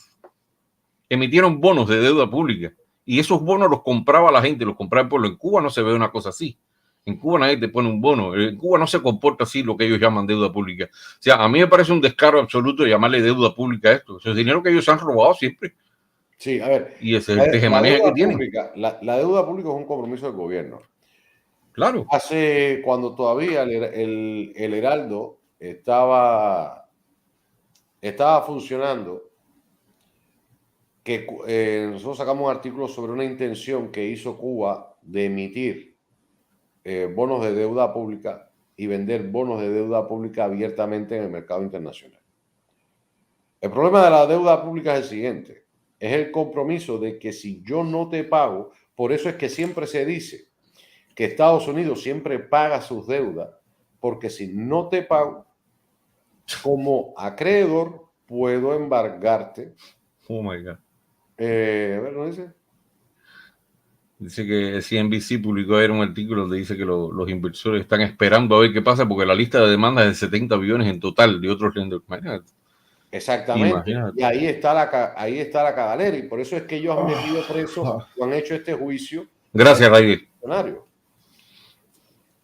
de deuda pública, y esos bonos los compraba la gente, los compraba el pueblo. En Cuba no se ve una cosa así. En Cuba nadie te pone un bono. En Cuba no se comporta así lo que ellos llaman deuda pública. O sea, a mí me parece un descaro absoluto llamarle deuda pública a esto. Eso es dinero que ellos han robado siempre. Sí, a ver. Y ese es el tejemaneje que tienen. La deuda pública es un compromiso del gobierno. Claro. Cuando todavía el Heraldo estaba funcionando, que nosotros sacamos un artículo sobre una intención que hizo Cuba de emitir bonos de deuda pública y vender bonos de deuda pública abiertamente en el mercado internacional. El problema de la deuda pública es el siguiente: es el compromiso de que si yo no te pago, por eso es que siempre se dice que Estados Unidos siempre paga sus deudas, porque si no te pago, como acreedor, puedo embargarte. Oh my God. A ver, ¿no dice? Dice que CNBC publicó ayer un artículo donde dice que los inversores están esperando a ver qué pasa, porque la lista de demandas es de 70 billones en total de otros lenders. Exactamente. Imagínate. Y ahí está la cagalera, y por eso es que ellos han metido preso o han hecho este juicio. Gracias, Raíl.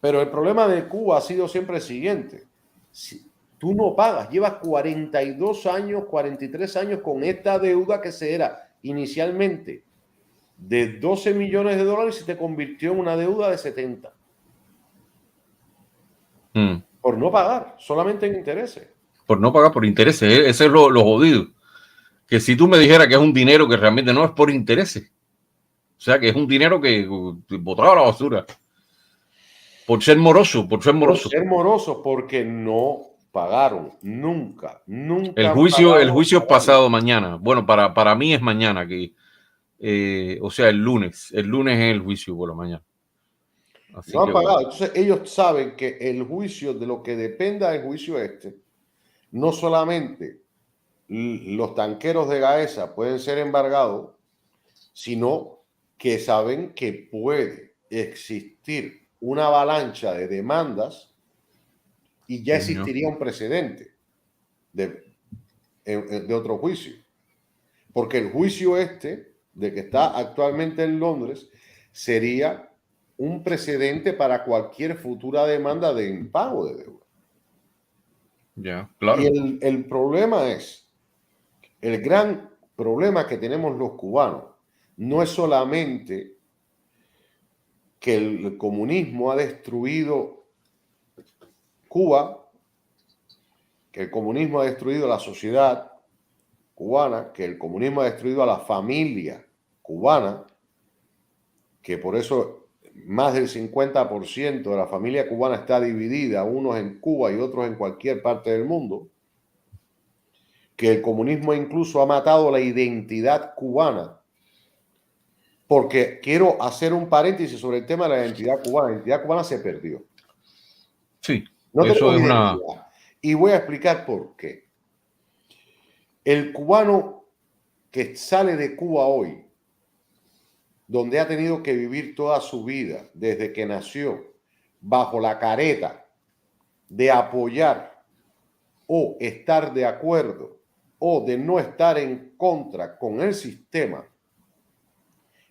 Pero el problema de Cuba ha sido siempre el siguiente: si tú no pagas, llevas 42 años, 43 años con esta deuda que se era inicialmente de 12 millones de dólares y se te convirtió en una deuda de 70. Por no pagar, solamente en intereses. Por no pagar por intereses. Ese es lo jodido. Que si tú me dijeras que es un dinero que realmente no es por intereses, o sea, que es un dinero que botaba a la basura. Por ser moroso. Por ser moroso, porque no pagaron. Nunca. El juicio es pasado mañana. Bueno, para mí es mañana. O sea, el lunes. El lunes es el juicio por la mañana. Así no han pagado. Bueno. Entonces ellos saben que el juicio, de lo que dependa del juicio no solamente los tanqueros de Gaesa pueden ser embargados, sino que saben que puede existir una avalancha de demandas y ya existiría un precedente de otro juicio. Porque el juicio de que está actualmente en Londres sería un precedente para cualquier futura demanda de impago de deuda. Ya, claro. Y el problema es, el gran problema que tenemos los cubanos no es solamente que el comunismo ha destruido Cuba, que el comunismo ha destruido la sociedad cubana, que el comunismo ha destruido a la familia cubana, que por eso más del 50% de la familia cubana está dividida, unos en Cuba y otros en cualquier parte del mundo, que el comunismo incluso ha matado la identidad cubana. Porque quiero hacer un paréntesis sobre el tema de la identidad cubana. La identidad cubana se perdió. Sí, no eso es identidad. Y voy a explicar por qué. El cubano que sale de Cuba hoy, donde ha tenido que vivir toda su vida, desde que nació, bajo la careta de apoyar o estar de acuerdo o de no estar en contra con el sistema,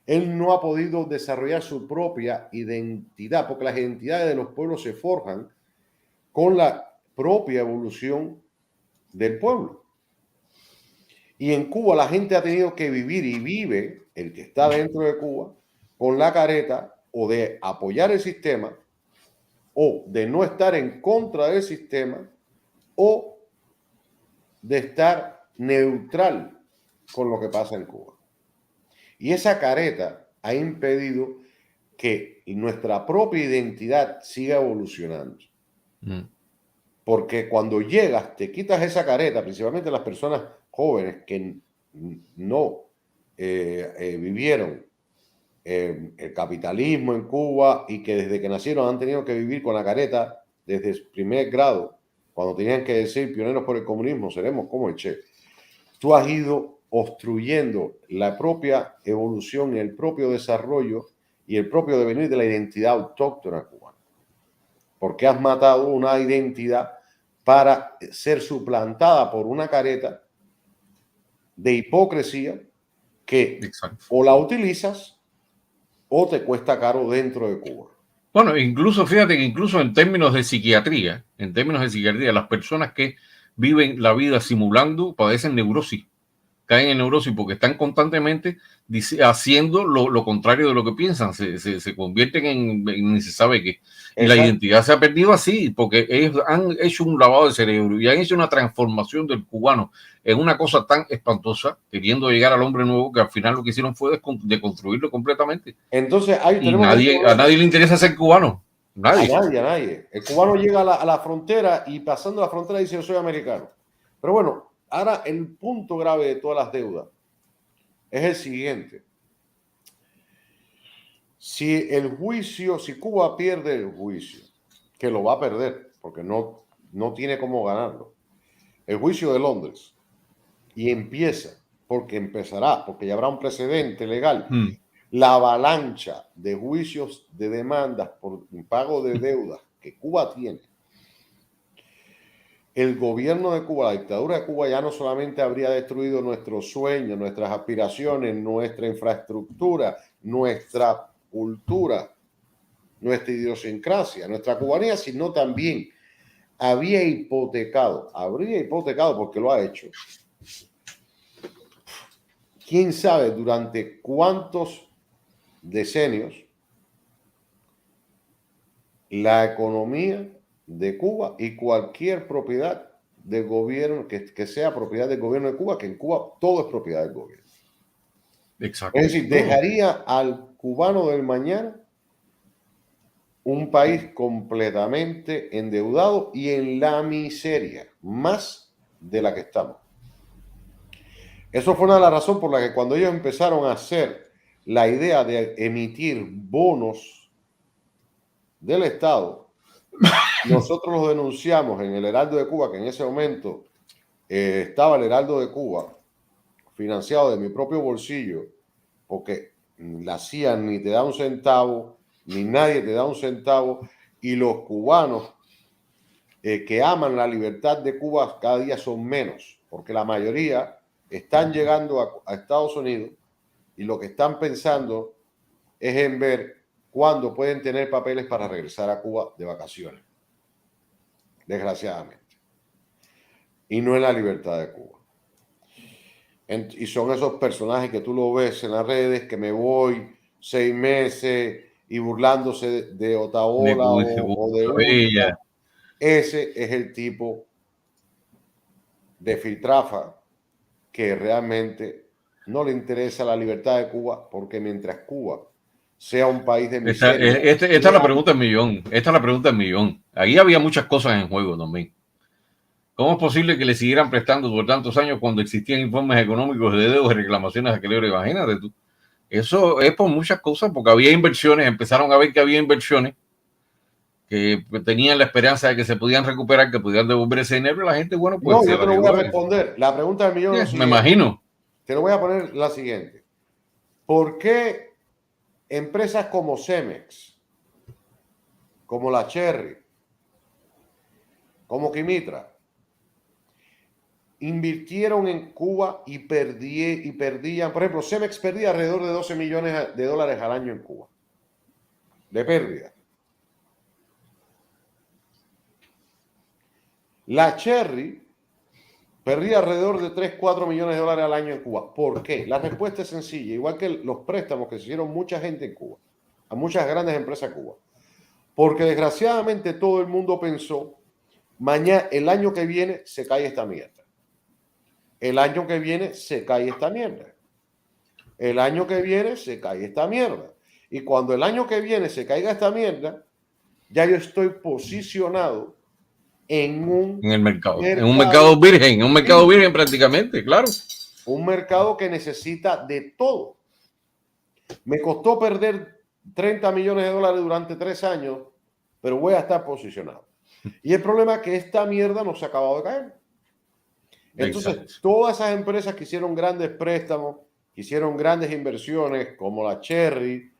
él no ha podido desarrollar su propia identidad, porque las identidades de los pueblos se forjan con la propia evolución del pueblo. Y en Cuba la gente ha tenido que vivir y vive, el que está dentro de Cuba, con la careta o de apoyar el sistema o de no estar en contra del sistema o de estar neutral con lo que pasa en Cuba. Y esa careta ha impedido que nuestra propia identidad siga evolucionando. Porque cuando llegas, te quitas esa careta, principalmente las personas jóvenes que no vivieron el capitalismo en Cuba y que desde que nacieron han tenido que vivir con la careta desde el primer grado, cuando tenían que decir pioneros por el comunismo, seremos como el Che. Tú has ido obstruyendo la propia evolución y el propio desarrollo y el propio devenir de la identidad autóctona cubana. Porque has matado una identidad para ser suplantada por una careta de hipocresía que o la utilizas o te cuesta caro dentro de Cuba. Bueno, incluso fíjate que incluso en términos de psiquiatría, las personas que viven la vida simulando padecen neurosis, caen en neurosis porque están constantemente haciendo lo contrario de lo que piensan, se convierten en ni se sabe qué. Y la identidad se ha perdido así, porque ellos han hecho un lavado de cerebro y han hecho una transformación del cubano en una cosa tan espantosa, queriendo llegar al hombre nuevo, que al final lo que hicieron fue deconstruirlo completamente. Entonces, a nadie le interesa ser cubano. Nadie. A nadie. El cubano llega a la frontera y pasando la frontera dice yo soy americano. Pero bueno, ahora el punto grave de todas las deudas es el siguiente. Si Cuba pierde el juicio, que lo va a perder, porque no tiene cómo ganarlo, el juicio de Londres, y empezará, porque ya habrá un precedente legal, la avalancha de juicios, de demandas por impago de deudas que Cuba tiene, el gobierno de Cuba, la dictadura de Cuba ya no solamente habría destruido nuestros sueños, nuestras aspiraciones, nuestra infraestructura, nuestra cultura, nuestra idiosincrasia, nuestra cubanía, sino también habría hipotecado porque lo ha hecho. ¿Quién sabe durante cuántos decenios la economía de Cuba y cualquier propiedad del gobierno que sea propiedad del gobierno de Cuba, que en Cuba todo es propiedad del gobierno? Exacto. Es decir, dejaría al cubano del mañana un país completamente endeudado y en la miseria, más de la que estamos. Eso fue una de las razones por la que cuando ellos empezaron a hacer la idea de emitir bonos del Estado, nosotros los denunciamos en el Heraldo de Cuba, que en ese momento estaba el Heraldo de Cuba financiado de mi propio bolsillo, porque la CIA ni te da un centavo, ni nadie te da un centavo, y los cubanos que aman la libertad de Cuba cada día son menos, porque la mayoría están llegando a Estados Unidos y lo que están pensando es en ver cuándo pueden tener papeles para regresar a Cuba de vacaciones, desgraciadamente, y no en la libertad de Cuba. Y son esos personajes que tú lo ves en las redes, que me voy 6 meses y burlándose de Otaola o de Ultra. Ese es el tipo de filtrafa que realmente no le interesa la libertad de Cuba, porque mientras Cuba sea un país de miseria. Esta es la pregunta del millón. Esta es la pregunta del millón. Ahí había muchas cosas en juego también. ¿Cómo es posible que le siguieran prestando por tantos años cuando existían informes económicos de deudas y reclamaciones a Kelebra? Imagínate tú. Eso es por muchas cosas, porque había inversiones, empezaron a ver que había inversiones que tenían la esperanza de que se podían recuperar, que podían devolver ese dinero, y la gente, bueno, pues... No, yo te lo voy a responder. La pregunta del millón es me imagino. Te lo voy a poner la siguiente. ¿Por qué empresas como Cemex, como la Cherry, como Quimitra, invirtieron en Cuba y perdían? Por ejemplo, Cemex perdía alrededor de 12 millones de dólares al año en Cuba, de pérdida. La Cherry perdía alrededor de 3, 4 millones de dólares al año en Cuba. ¿Por qué? La respuesta es sencilla, igual que los préstamos que se hicieron mucha gente en Cuba, a muchas grandes empresas en Cuba. Porque desgraciadamente todo el mundo pensó, el año que viene se cae esta mierda. El año que viene se cae esta mierda. El año que viene se cae esta mierda. Y cuando el año que viene se caiga esta mierda, ya yo estoy posicionado en el mercado, en un mercado virgen prácticamente, claro. Un mercado que necesita de todo. Me costó perder 30 millones de dólares durante 3 años, pero voy a estar posicionado. Y el problema es que esta mierda no se ha acabado de caer. Entonces, exacto, todas esas empresas que hicieron grandes préstamos, que hicieron grandes inversiones, como la Cherry,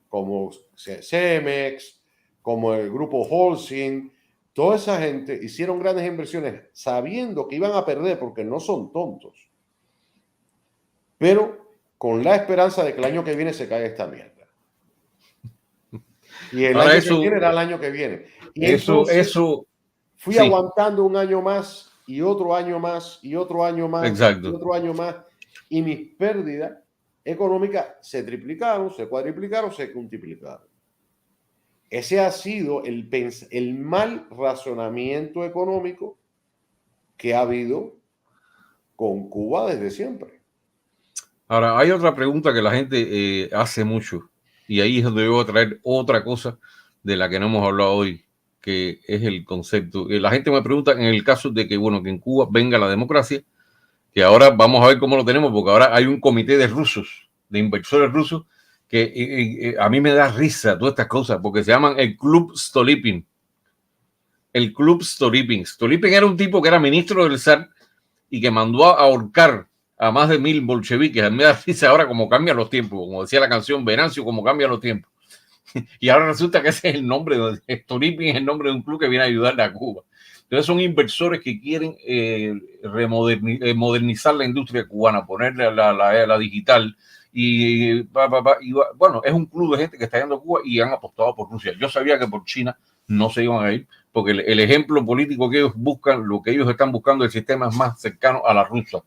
como Cemex, como el grupo Holcim, toda esa gente hicieron grandes inversiones sabiendo que iban a perder porque no son tontos, pero con la esperanza de que el año que viene se caiga esta mierda. Y el año que viene era el año que viene. Y eso fui aguantando un año más y otro año más y otro año más. Exacto. Y otro año más. Y mis pérdidas económicas se triplicaron, se cuadriplicaron, se multiplicaron. Ese ha sido el mal razonamiento económico que ha habido con Cuba desde siempre. Ahora, hay otra pregunta que la gente hace mucho, y ahí es donde yo voy a traer otra cosa de la que no hemos hablado hoy, que es el concepto. La gente me pregunta en el caso de que, bueno, que en Cuba venga la democracia, que ahora vamos a ver cómo lo tenemos, porque ahora hay un comité de rusos, de inversores rusos, que a mí me da risa todas estas cosas, porque se llaman el Club Stolypin. El Club Stolypin. Stolypin era un tipo que era ministro del zar y que mandó a ahorcar a más de 1000 bolcheviques. A mí me da risa ahora como cambian los tiempos, como decía la canción Venancio, como cambian los tiempos. Y ahora resulta que ese es el nombre, Stolypin es el nombre de un club que viene a ayudarle a Cuba. Entonces son inversores que quieren modernizar la industria cubana, ponerle la digital. Y bueno, es un club de gente que está yendo a Cuba y han apostado por Rusia. Yo sabía que por China no se iban a ir, porque el ejemplo político que ellos buscan, lo que ellos están buscando, el sistema es más cercano a la rusa,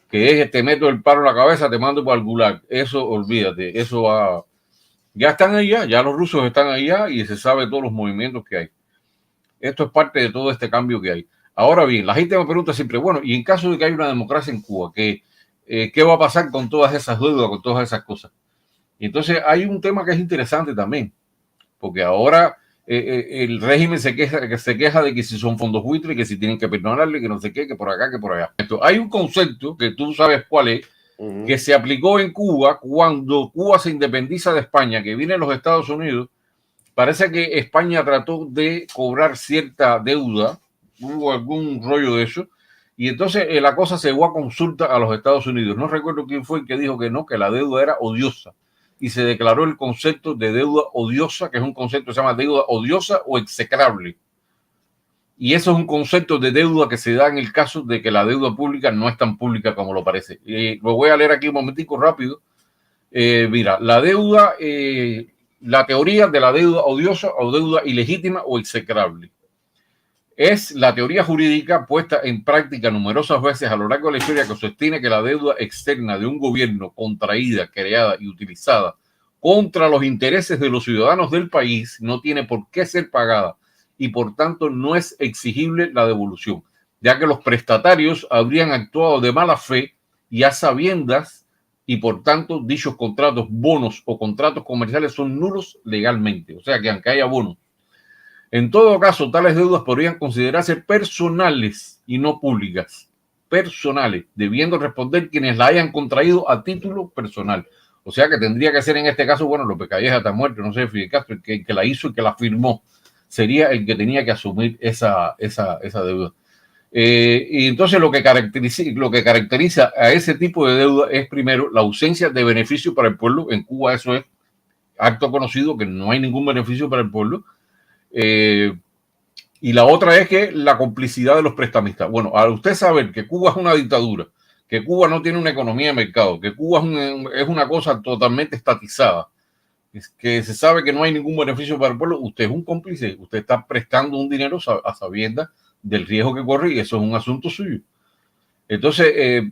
que es te meto el palo en la cabeza, te mando para el gulag. Eso, olvídate, eso va. Ya están allá, ya los rusos están allá y se sabe todos los movimientos que hay. Esto es parte de todo este cambio que hay. Ahora bien, la gente me pregunta siempre, bueno, y en caso de que haya una democracia en Cuba, ¿qué va a pasar con todas esas deudas, con todas esas cosas? Y entonces hay un tema que es interesante también, porque ahora el régimen se queja de que si son fondos buitres, que si tienen que perdonarle, que no sé qué, que por acá, que por allá. Esto, hay un concepto que tú sabes cuál es, que se aplicó en Cuba cuando Cuba se independiza de España, que viene los Estados Unidos. Parece que España trató de cobrar cierta deuda, hubo algún rollo de eso, y entonces la cosa se llegó a consulta a los Estados Unidos. No recuerdo quién fue el que dijo que no, que la deuda era odiosa, y se declaró el concepto de deuda odiosa, que es un concepto que se llama deuda odiosa o execrable. Y eso es un concepto de deuda que se da en el caso de que la deuda pública no es tan pública como lo parece. Lo voy a leer aquí un momentico rápido. Mira, la deuda... la teoría de la deuda odiosa o deuda ilegítima o execrable es la teoría jurídica puesta en práctica numerosas veces a lo largo de la historia que sostiene que la deuda externa de un gobierno contraída, creada y utilizada contra los intereses de los ciudadanos del país no tiene por qué ser pagada y por tanto no es exigible la devolución, ya que los prestatarios habrían actuado de mala fe y a sabiendas y por tanto dichos contratos, bonos o contratos comerciales son nulos legalmente. O sea que aunque haya bonos. En todo caso, tales deudas podrían considerarse personales y no públicas. Personales, debiendo responder quienes la hayan contraído a título personal. O sea que tendría que ser en este caso, bueno, López Calleja está muerto, no sé, Fidel Castro, el que la hizo y que la firmó, sería el que tenía que asumir esa deuda. Y entonces lo que caracteriza a ese tipo de deuda es primero la ausencia de beneficio para el pueblo. En Cuba eso es acto conocido, que no hay ningún beneficio para el pueblo. Y la otra es que la complicidad de los prestamistas. Bueno, al usted saber que Cuba es una dictadura, que Cuba no tiene una economía de mercado, que Cuba es una cosa totalmente estatizada, que se sabe que no hay ningún beneficio para el pueblo, usted es un cómplice, usted está prestando un dinero a sabiendas del riesgo que corre y eso es un asunto suyo. Entonces,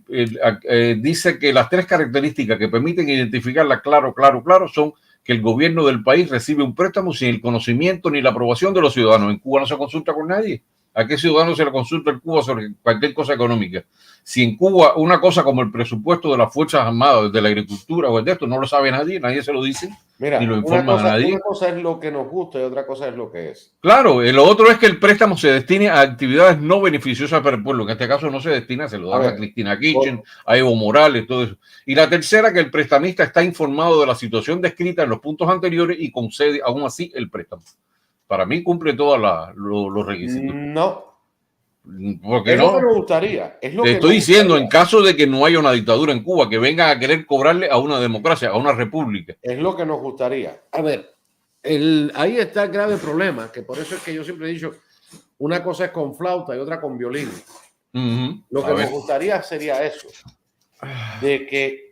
dice que las tres características que permiten identificarla claro son que el gobierno del país recibe un préstamo sin el conocimiento ni la aprobación de los ciudadanos. En Cuba no se consulta con nadie. ¿A qué ciudadano se le consulta en Cuba sobre cualquier cosa económica? Si en Cuba una cosa como el presupuesto de las Fuerzas Armadas, de la agricultura o de esto, no lo sabe nadie se lo dice, mira, ni lo informa a nadie. Una cosa es lo que nos gusta y otra cosa es lo que es. Claro, lo otro es que el préstamo se destine a actividades no beneficiosas para el pueblo. En este caso no se destina, se lo dan a Cristina Kirchner, a Evo Morales, todo eso. Y la tercera, que el prestamista está informado de la situación descrita en los puntos anteriores y concede aún así el préstamo. Para mí cumple todos los requisitos. No. Porque es lo que me gustaría. Es lo Le que estoy diciendo, en caso de que no haya una dictadura en Cuba, que vengan a querer cobrarle a una democracia, a una república. Es lo que nos gustaría. A ver, ahí está el grave problema, que por eso es que yo siempre he dicho, una cosa es con flauta y otra con violín. Lo que nos gustaría sería eso, de que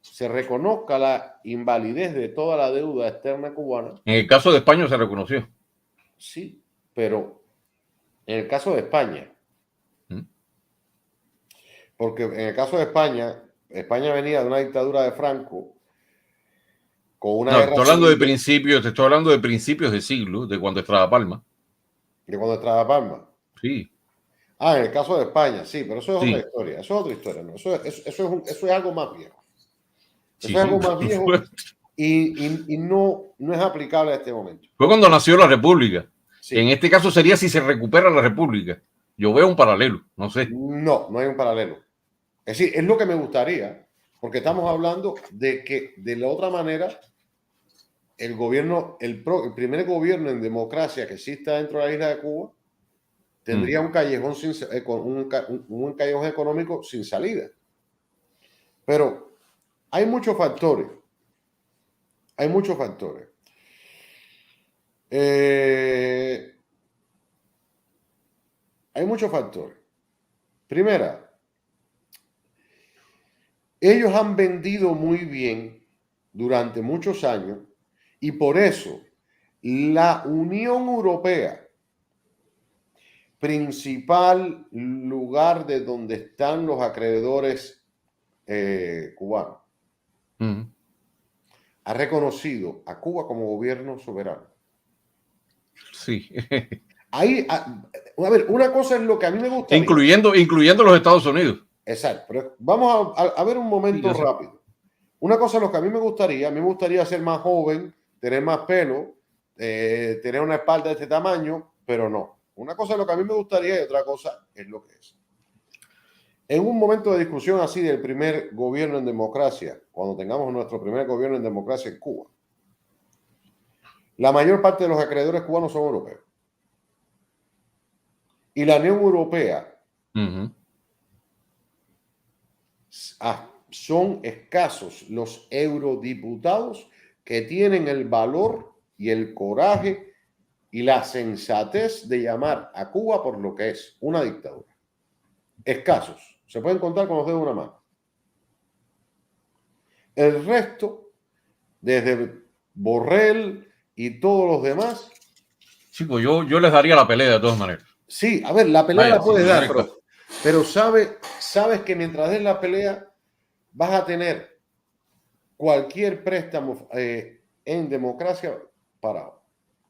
se reconozca la invalidez de toda la deuda externa cubana. En el caso de España se reconoció. Sí, pero en el caso de España, porque en el caso de España venía de una dictadura de Franco con una guerra te estoy hablando de principios de siglo, de cuando Estrada Palma. De cuando Estrada Palma. Sí. En el caso de España, sí, pero eso es otra historia. Eso es otra historia, ¿no? Eso es algo más viejo. Eso es algo más viejo y no es aplicable a este momento. Fue cuando nació la República. Sí. En este caso sería si se recupera la República. Yo veo un paralelo, no sé. No hay un paralelo. Es decir, es lo que me gustaría, porque estamos hablando de que de la otra manera el primer gobierno en democracia que exista dentro de la isla de Cuba tendría un callejón un callejón económico sin salida. Pero hay muchos factores. Hay muchos factores. Primera, ellos han vendido muy bien durante muchos años y por eso la Unión Europea, principal lugar de donde están los acreedores cubanos, ha reconocido a Cuba como gobierno soberano. Sí. Ahí, a ver, una cosa es lo que a mí me gusta. Incluyendo los Estados Unidos. Exacto, pero vamos a ver un momento rápido. Una cosa es lo que a mí me gustaría ser más joven, tener más pelo, tener una espalda de este tamaño, pero no. Una cosa es lo que a mí me gustaría y otra cosa es lo que es. En un momento de discusión así del primer gobierno en democracia, cuando tengamos nuestro primer gobierno en democracia en Cuba, la mayor parte de los acreedores cubanos son europeos. Y la Unión Europea son escasos los eurodiputados que tienen el valor y el coraje y la sensatez de llamar a Cuba por lo que es una dictadura. Escasos. Se pueden contar con los dedos de una mano. El resto, desde Borrell y todos los demás. Chicos, yo les daría la pelea de todas maneras. Sí, a ver, la pelea la puedes dar, pero sabes que mientras des la pelea vas a tener cualquier préstamo en democracia parado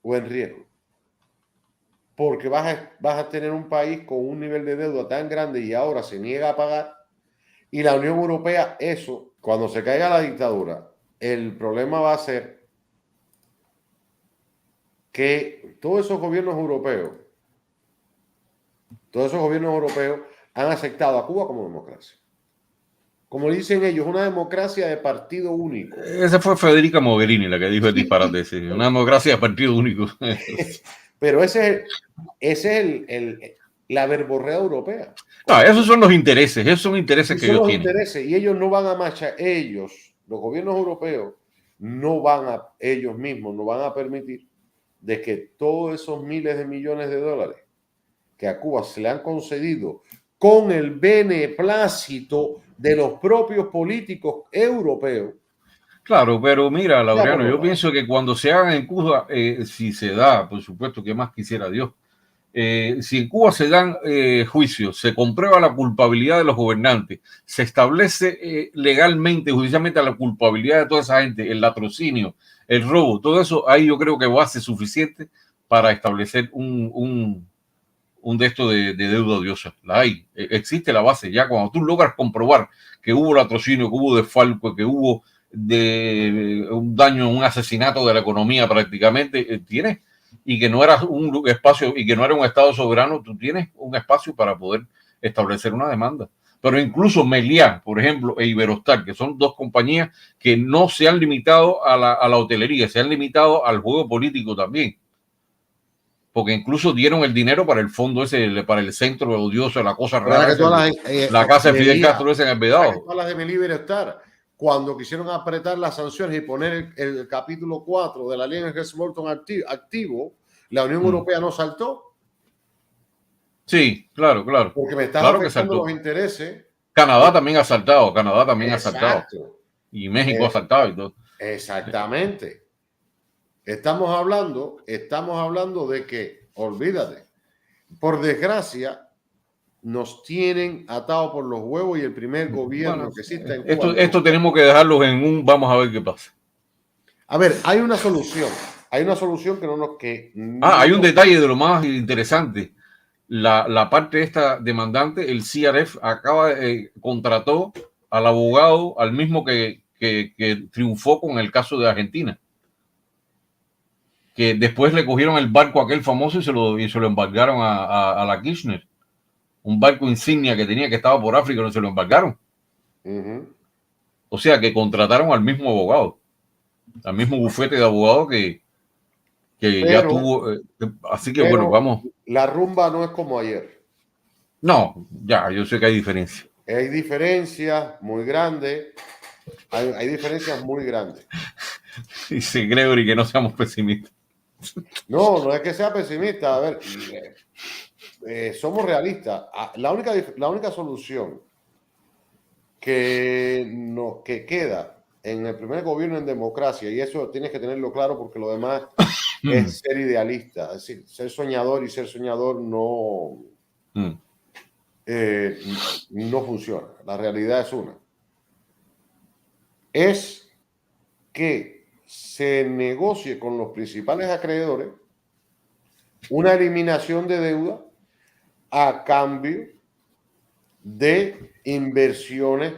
o en riesgo. Porque vas a tener un país con un nivel de deuda tan grande y ahora se niega a pagar Y la Unión Europea, eso, cuando se caiga la dictadura, el problema va a ser que todos esos gobiernos europeos han aceptado a Cuba como democracia. Como dicen ellos, una democracia de partido único. Esa fue Federica Mogherini la que dijo el disparate ese, una democracia de partido único. Pero ese es la verborrea europea. No, esos son los intereses, esos son intereses que ellos tienen. Intereses, y ellos no van a marchar, los gobiernos europeos, ellos mismos no van a permitir de que todos esos miles de millones de dólares que a Cuba se le han concedido con el beneplácito de los propios políticos europeos. Claro, pero mira, Laureano, yo pienso que cuando se hagan en Cuba, si se da, por supuesto, que más quisiera Dios, si en Cuba se dan juicios, se comprueba la culpabilidad de los gobernantes, se establece legalmente, judicialmente la culpabilidad de toda esa gente, el latrocinio, el robo, todo eso, ahí yo creo que va a ser suficiente para establecer un de esto de deuda odiosa. La hay, existe la base. Ya cuando tú logras comprobar que hubo latrocinio, que hubo desfalco, que hubo un daño, un asesinato de la economía prácticamente, tienes, y que no era un espacio, y que no era un Estado soberano, tú tienes un espacio para poder establecer una demanda. Pero incluso Meliá, por ejemplo, e Iberostar, que son dos compañías que no se han limitado a la hotelería, se han limitado al juego político también. Porque incluso dieron el dinero para el fondo ese, para el centro odioso, la cosa rara, la casa de Fidel Castro ese en el Vedado. Todas las de Meliá y Iberostar, cuando quisieron apretar las sanciones y poner el capítulo 4 de la ley de Helms-Burton activo, la Unión Europea no saltó. Sí, claro. Porque me están afectando los intereses. Canadá también ha saltado, ha saltado. Y México ha saltado y todo. Exactamente. Estamos hablando de que, olvídate, por desgracia, nos tienen atados por los huevos y el primer gobierno que existe en Cuba. Esto tenemos que dejarlos en un vamos a ver qué pasa. A ver, hay una solución. Hay una solución que no nos... hay un detalle de lo más interesante. La parte esta demandante, el CRF contrató al abogado, al mismo que triunfó con el caso de Argentina. Que después le cogieron el barco aquel famoso y se lo embargaron a la Kirchner. Un barco insignia que tenía, que estaba por África, no se lo embargaron. O sea, que contrataron al mismo abogado, al mismo bufete de abogados que ya tuvo. Así que bueno, vamos. La rumba no es como ayer. No, ya, yo sé que hay diferencias. Hay diferencias muy grandes. Hay diferencias muy grandes. Dice Gregory que no seamos pesimistas. No es que sea pesimista. A ver, somos realistas. La única solución que queda en el primer gobierno en democracia, y eso tienes que tenerlo claro porque lo demás es ser idealista, es decir, ser soñador y ser soñador no funciona. La realidad es una. Es que se negocie con los principales acreedores una eliminación de deuda a cambio de inversiones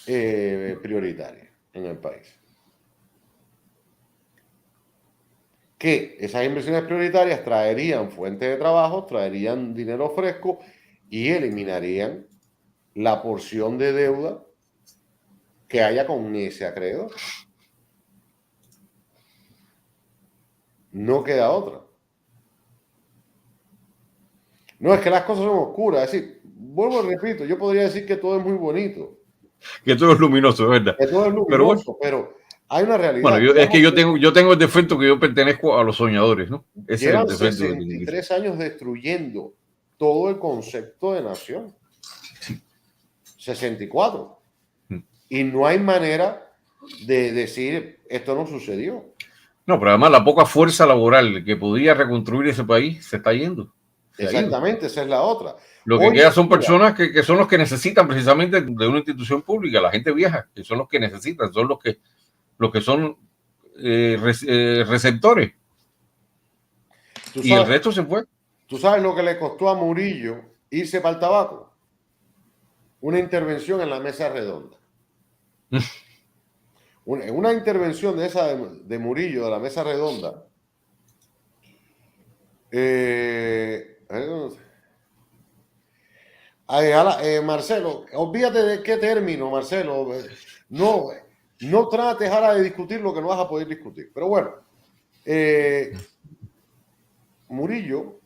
prioritarias en el país. Que esas inversiones prioritarias traerían fuentes de trabajo, traerían dinero fresco y eliminarían la porción de deuda que haya con ese acreedor. No queda otra. No es que las cosas son oscuras, es decir, vuelvo y repito, yo podría decir que todo es muy bonito. Que todo es luminoso, ¿verdad? Que todo es luminoso, pero hay una realidad. Bueno, es que yo tengo el defecto que yo pertenezco a los soñadores, ¿no? Ese llevan es el defecto 63 años destruyendo todo el concepto de nación. 64. Y no hay manera de decir esto no sucedió. No, pero además la poca fuerza laboral que podía reconstruir ese país se está yendo. Exactamente, esa es la otra. Lo que queda son personas que son los que necesitan precisamente de una institución pública, la gente vieja, que son los que necesitan, son los que son receptores. Y el resto se fue. ¿Tú sabes lo que le costó a Murillo irse para el tabaco? una intervención en la mesa redonda. Una intervención de esa de Murillo, de la mesa redonda. Marcelo, olvídate de qué término, Marcelo. No trates ahora de discutir lo que no vas a poder discutir. Pero bueno, Murillo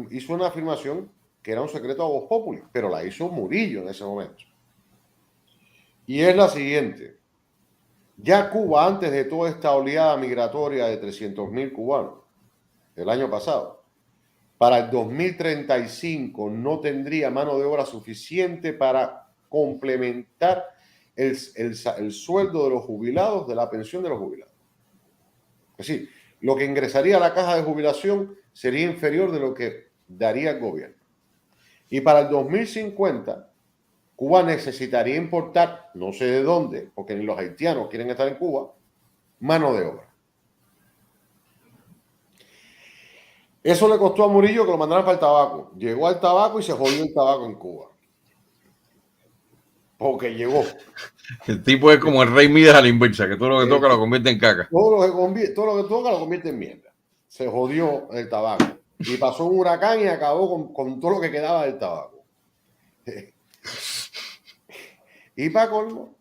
hizo una afirmación que era un secreto a voz populi, pero la hizo Murillo en ese momento. Y es la siguiente. Ya Cuba, antes de toda esta oleada migratoria de 300.000 cubanos el año pasado, para el 2035 no tendría mano de obra suficiente para complementar el sueldo de los jubilados, de la pensión de los jubilados. Es decir, lo que ingresaría a la caja de jubilación sería inferior de lo que daría el gobierno. Y para el 2050, Cuba necesitaría importar, no sé de dónde, porque ni los haitianos quieren estar en Cuba, mano de obra. Eso le costó a Murillo que lo mandaran para el tabaco. Llegó al tabaco y se jodió el tabaco en Cuba. Porque llegó. El tipo es como el rey Midas a la inversa, que todo lo que toca lo convierte en caca. Todo lo que toca lo convierte en mierda. Se jodió el tabaco. Y pasó un huracán y acabó con todo lo que quedaba del tabaco. Y para colmo,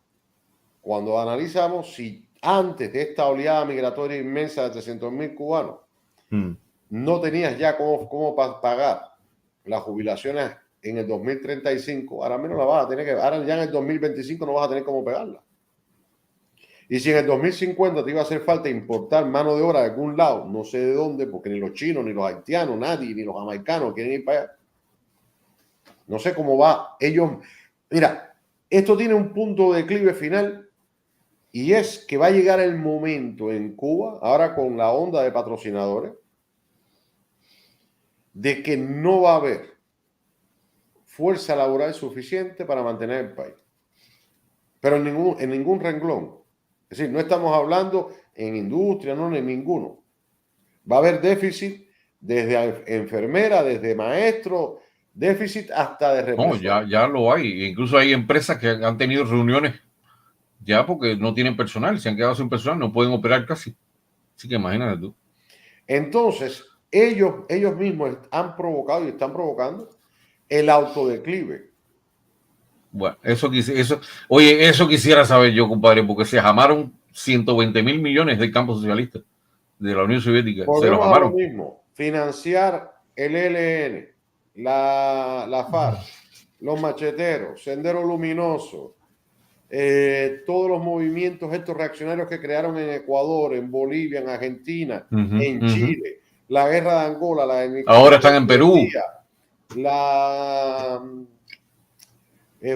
cuando analizamos si antes de esta oleada migratoria inmensa de 300.000 cubanos, no tenías ya cómo pagar las jubilaciones en el 2035, ahora menos la vas a tener que, ahora ya en el 2025 no vas a tener cómo pegarla. Y si en el 2050 te iba a hacer falta importar mano de obra de algún lado, no sé de dónde, porque ni los chinos, ni los haitianos, nadie, ni los jamaicanos quieren ir para allá. No sé cómo va. Mira, esto tiene un punto de declive final y es que va a llegar el momento en Cuba, ahora con la onda de patrocinadores, de que no va a haber fuerza laboral suficiente para mantener el país. Pero en ningún renglón. Es decir, no estamos hablando en industria, no en ninguno. Va a haber déficit desde enfermera, desde maestro, déficit hasta de represión. No, ya lo hay. Incluso hay empresas que han tenido reuniones ya porque no tienen personal, se han quedado sin personal, no pueden operar casi. Así que imagínate tú. Entonces, ellos mismos han provocado y están provocando el autodeclive. Bueno, eso quisiera saber yo, compadre, porque se jamaron 120.000 millones del campo socialista de la Unión Soviética. Se lo jamaron. Lo mismo, financiar el ELN, la FARC, los macheteros, Sendero Luminoso, todos los movimientos estos reaccionarios que crearon en Ecuador, en Bolivia, en Argentina, en Chile, la guerra de Angola, la de Nicaragua, ahora están en Perú,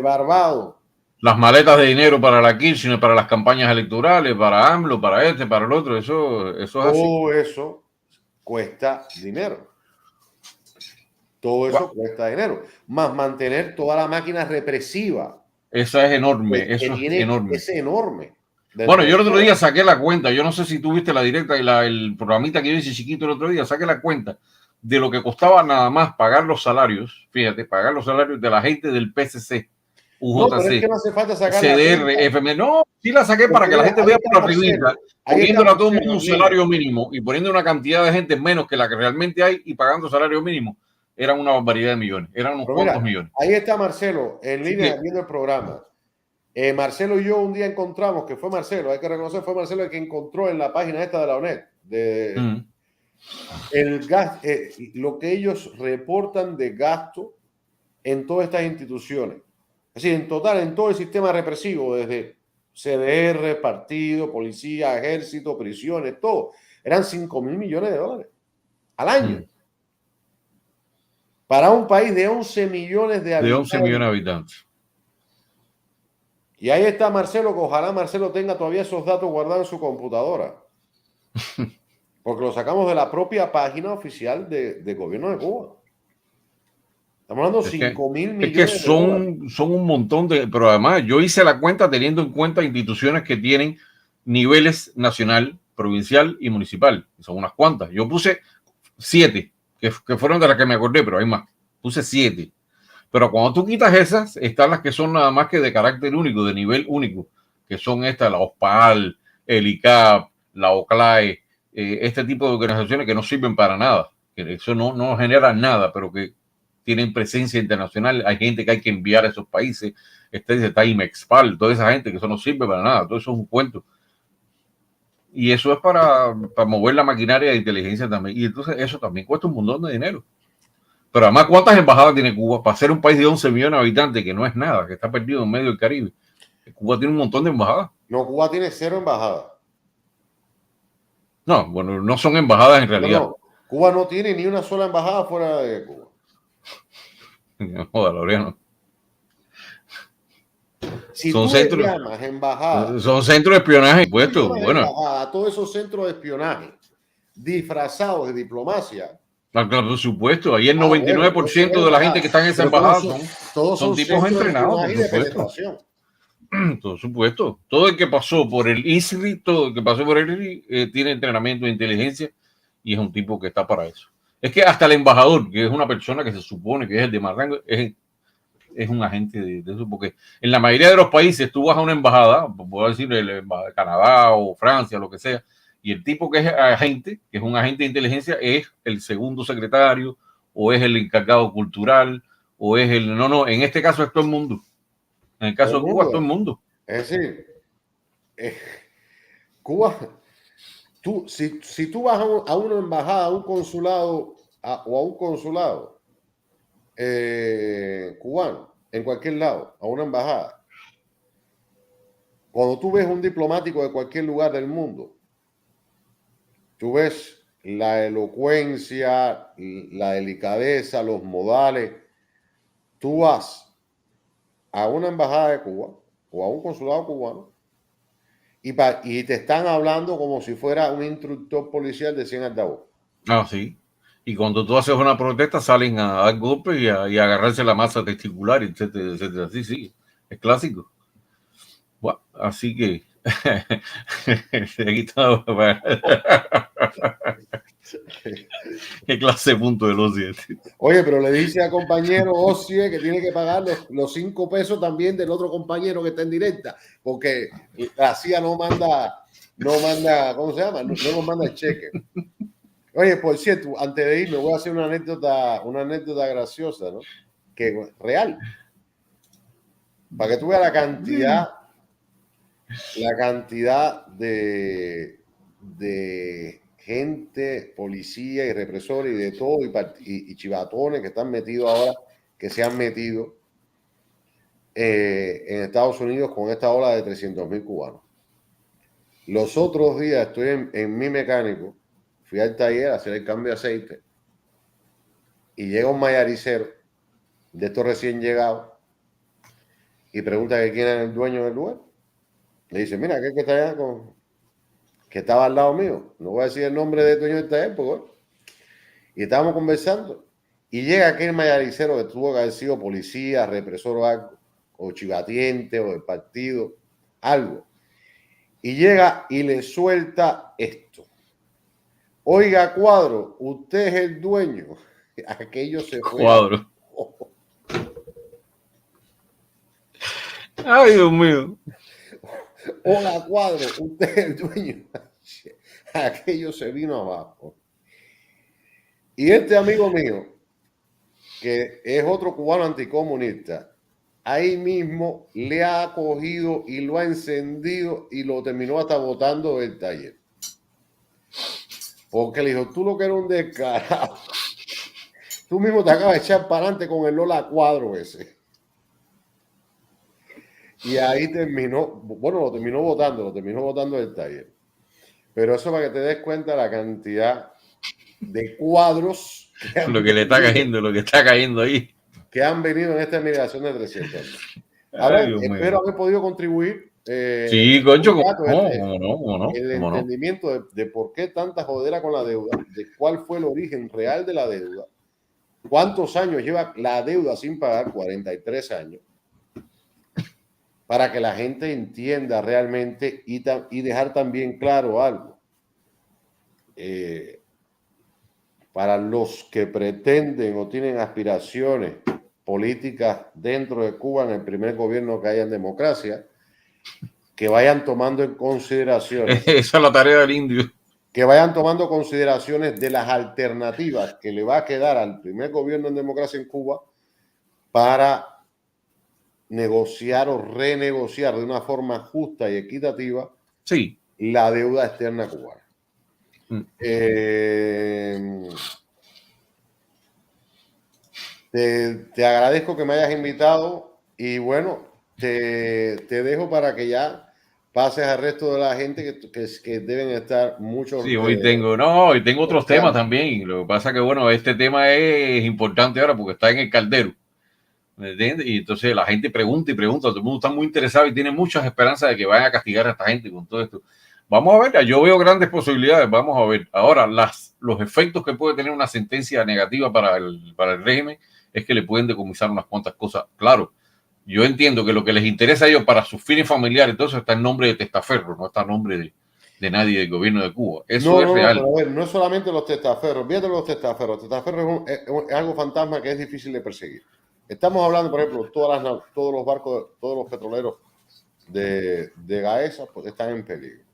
Barbados, las maletas de dinero para la Kirchner, para las campañas electorales, para AMLO, para para el otro, eso es así. Todo eso cuesta dinero. Todo eso cuesta dinero. Más mantener toda la máquina represiva. Esa es enorme, eso es enorme. Es enorme. Bueno, yo el otro día saqué la cuenta, yo no sé si tú viste la directa y el programita que yo hice chiquito el otro día, saqué la cuenta de lo que costaba nada más pagar los salarios, fíjate, pagar los salarios de la gente del PCC, UJC, no, pero es que no hace falta sacar CDR, FM. No, sí la saqué para que la gente vea por arriba, poniéndole a todo el mundo un salario mínimo y poniendo una cantidad de gente menos que la que realmente hay y pagando salario mínimo. Eran una barbaridad de millones, eran unos cuantos millones. Ahí está Marcelo, en línea viendo el programa. Marcelo y yo un día encontramos, que fue Marcelo, hay que reconocer, fue Marcelo el que encontró en la página esta de la ONED, el gas, lo que ellos reportan de gasto en todas estas instituciones. Es decir, en total, en todo el sistema represivo, desde CDR, partido, policía, ejército, prisiones, todo, eran 5.000 millones de dólares al año. Para un país de 11 millones de habitantes. De 11 millones de habitantes. Y ahí está Marcelo, que ojalá Marcelo tenga todavía esos datos guardados en su computadora. Porque lo sacamos de la propia página oficial de gobierno de Cuba. Estamos hablando de 5.000 millones. Es que son un montón de... Pero además yo hice la cuenta teniendo en cuenta instituciones que tienen niveles nacional, provincial y municipal. Son unas cuantas. Yo puse 7, que fueron de las que me acordé, pero hay más. Puse 7. Pero cuando tú quitas esas, están las que son nada más que de carácter único, de nivel único, que son estas, la OSPAL, el ICAP, la OCLAE, este tipo de organizaciones que no sirven para nada, que eso no genera nada, pero que tienen presencia internacional. Hay gente que hay que enviar a esos países, está IMEXPAL, toda esa gente que eso no sirve para nada, todo eso es un cuento. Y eso es para mover la maquinaria de inteligencia también. Y entonces eso también cuesta un montón de dinero. Pero además, ¿cuántas embajadas tiene Cuba? Para ser un país de 11 millones de habitantes, que no es nada, que está perdido en medio del Caribe. Cuba tiene un montón de embajadas. No, Cuba tiene 0 embajadas. No, bueno, no son embajadas en realidad. No, Cuba no tiene ni una sola embajada fuera de Cuba. Joder, Laureano. Si son centros, llamas embajada, son centros de espionaje, puesto. Bueno, a todos esos centros de espionaje disfrazados de diplomacia. Claro, por supuesto, ahí el 99% de la gente que está en esa embajada son tipos entrenados, por supuesto. Por supuesto, todo el que pasó por el ISRI, todo el que pasó por el ISRI tiene entrenamiento de inteligencia y es un tipo que está para eso. Es que hasta el embajador, que es una persona que se supone que es el de más rango, es un agente de eso, porque en la mayoría de los países tú vas a una embajada, puedo decir el Canadá o Francia, lo que sea, y el tipo que es agente, que es un agente de inteligencia, es el segundo secretario o es el encargado cultural o es el... No, en este caso es todo el mundo. En el caso de Cuba, todo el mundo. Es decir, Cuba, si tú vas a una embajada, a un consulado o a un consulado cubano, en cualquier lado, a una embajada, cuando tú ves un diplomático de cualquier lugar del mundo, tú ves la elocuencia, la delicadeza, los modales. Tú vas a una embajada de Cuba o a un consulado cubano y te están hablando como si fuera un instructor policial de 100 altavoz. Ah, sí. Y cuando tú haces una protesta salen a dar golpes y a agarrarse la masa testicular, etcétera, etcétera. Sí, es clásico. Bueno, así que ¿Qué clase de punto del OCIE? Oye, pero le dice al compañero OCIE que tiene que pagar los 5 pesos también del otro compañero que está en directa, porque la CIA no manda, ¿cómo se llama? No nos manda el cheque. Oye, por cierto, antes de irme voy a hacer una anécdota graciosa, ¿no? Que real. Para que tú veas la cantidad de gente, policía y represores y de todo, y chivatones que están metidos ahora, que se han metido en Estados Unidos con esta ola de 300,000 cubanos. Los otros días estoy en mi mecánico, fui al taller a hacer el cambio de aceite y llega un mayaricero de estos recién llegados y pregunta que quién es el dueño del lugar. Le dice, mira, aquel que está allá que estaba al lado mío, no voy a decir el nombre del dueño de esta época, y estábamos conversando y llega aquel mayaricero que tuvo que haber sido policía, represor o algo, o chivatiente o del partido, algo, y llega y le suelta esto. Oiga, Cuadro, usted es el dueño. Aquello se fue. Cuadro. Ay, Dios mío. Hola, Cuadro, usted es el dueño. Aquello se vino abajo. Y este amigo mío, que es otro cubano anticomunista, ahí mismo le ha cogido y lo ha encendido y lo terminó hasta botando del taller. Porque le dijo, tú lo que eres un descarado. Tú mismo te acabas de echar para adelante con el Lola Cuadro ese. Y ahí terminó, bueno, lo terminó botando del taller. Pero eso para que te des cuenta de la cantidad de cuadros lo que está cayendo ahí. Que han venido en esta migración de 300 años. A ver, espero haber podido contribuir. Sí, concho, ¿cómo no? El entendimiento de por qué tanta jodera con la deuda, de cuál fue el origen real de la deuda, cuántos años lleva la deuda sin pagar, 43 años, para que la gente entienda realmente y dejar también claro algo. Para los que pretenden o tienen aspiraciones políticas dentro de Cuba en el primer gobierno que haya en democracia, que vayan tomando en consideraciones. Esa es la tarea del indio. Que vayan tomando consideraciones de las alternativas que le va a quedar al primer gobierno en democracia en Cuba para negociar o renegociar de una forma justa y equitativa la deuda externa cubana. Te agradezco que me hayas invitado y bueno, te dejo para que ya pases al resto de la gente que deben estar muchos. Sí, hoy tengo otros temas también. Lo que pasa que bueno, este tema es importante ahora porque está en el caldero. ¿Me entiendes? Y entonces la gente pregunta y pregunta, todo el mundo está muy interesado y tiene muchas esperanzas de que vayan a castigar a esta gente con todo esto. Vamos a ver, yo veo grandes posibilidades, vamos a ver. Ahora, los efectos que puede tener una sentencia negativa para el régimen es que le pueden decomisar unas cuantas cosas. Claro, yo entiendo que lo que les interesa a ellos para sus fines familiares, entonces está en nombre de testaferros, no está en nombre de nadie del gobierno de Cuba. Eso es real. Pero a ver, no es solamente los testaferros, fíjate los testaferros. Testaferros es algo fantasma que es difícil de perseguir. Estamos hablando, por ejemplo, todos los barcos, todos los petroleros de Gaesa pues, están en peligro.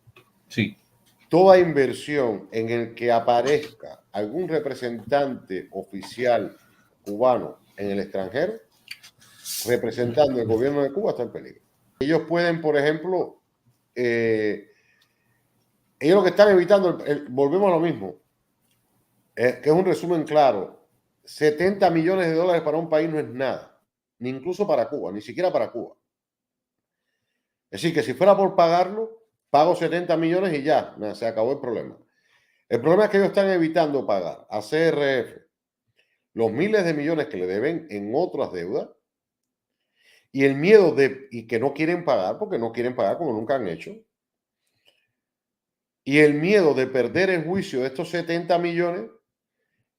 Sí. Toda inversión en el que aparezca algún representante oficial cubano en el extranjero, representando el gobierno de Cuba, está en peligro. Ellos pueden, por ejemplo, ellos lo que están evitando, volvemos a lo mismo, que es un resumen claro. 70 millones de dólares para un país no es nada, ni incluso para Cuba, ni siquiera para Cuba. Es decir, que si fuera por pagarlo, pago 70 millones y ya, se acabó el problema. El problema es que ellos están evitando pagar a CRF los miles de millones que le deben en otras deudas y el miedo y que no quieren pagar, porque no quieren pagar como nunca han hecho, y el miedo de perder el juicio de estos 70 millones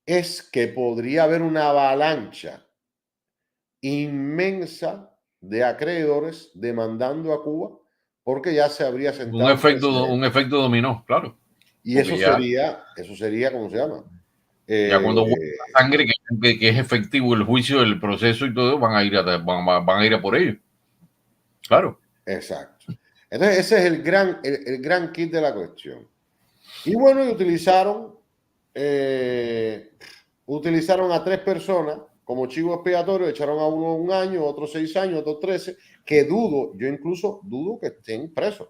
es que podría haber una avalancha inmensa de acreedores demandando a Cuba porque ya se habría sentado un efecto dominó, claro. Y eso sería, ¿cómo se llama? Ya cuando hubo sangre que es efectivo el juicio, el proceso y todo, van a ir a por ello. Claro. Exacto. Entonces ese es el gran kit de la cuestión. Y bueno, y utilizaron a 3 personas como chivo expiatorio, echaron a uno 1 año, otros 6 años, otros 13, que yo incluso dudo que estén presos.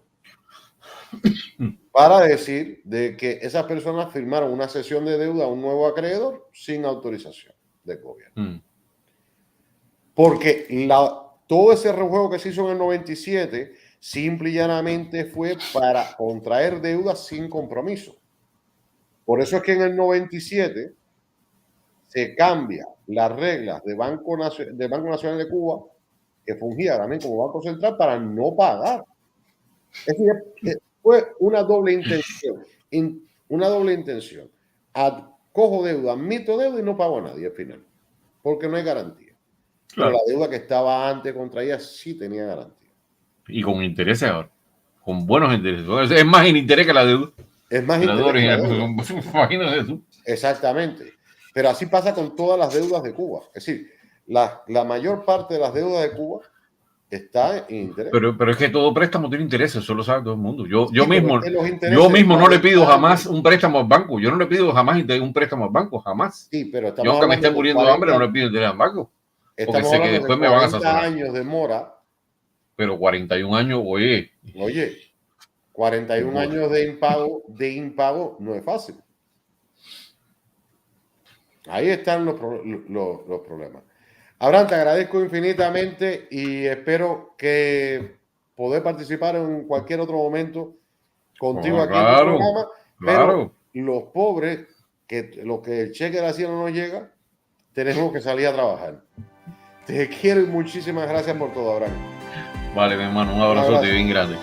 Para decir de que esas personas firmaron una cesión de deuda a un nuevo acreedor sin autorización del gobierno. Porque todo ese rejuego que se hizo en el 97 simple y llanamente fue para contraer deudas sin compromiso. Por eso es que en el 97 se cambia las reglas del Banco Nacional de Cuba, que fungía también como Banco Central, para no pagar. Es decir, fue una doble intención. Cojo deuda, admito deuda y no pago a nadie al final, porque no hay garantía. Claro. Pero la deuda que estaba antes contraída sí tenía garantía. Y con intereses ahora, con buenos intereses. Es más en interés que la deuda. Es más interés. Imagínate tú. Exactamente. Pero así pasa con todas las deudas de Cuba. Es decir, la mayor parte de las deudas de Cuba está en interés. Pero es que todo préstamo tiene intereses, eso lo sabe todo el mundo. Yo mismo no le pido jamás un préstamo al banco. Yo no le pido jamás un préstamo al banco, jamás. Sí, pero yo aunque me esté muriendo de hambre no le pido interés al banco. Porque sé que después me van a sazonar. 40 años de mora. Pero 41 años, oye. 41 años de impago no es fácil. Ahí están los problemas. Abraham, te agradezco infinitamente y espero que poder participar en cualquier otro momento contigo aquí en tu programa. Pero los pobres, los que el cheque de la hacienda no llega, tenemos que salir a trabajar. Te quiero y muchísimas gracias por todo, Abraham. Vale, mi hermano, un abrazo bien grande.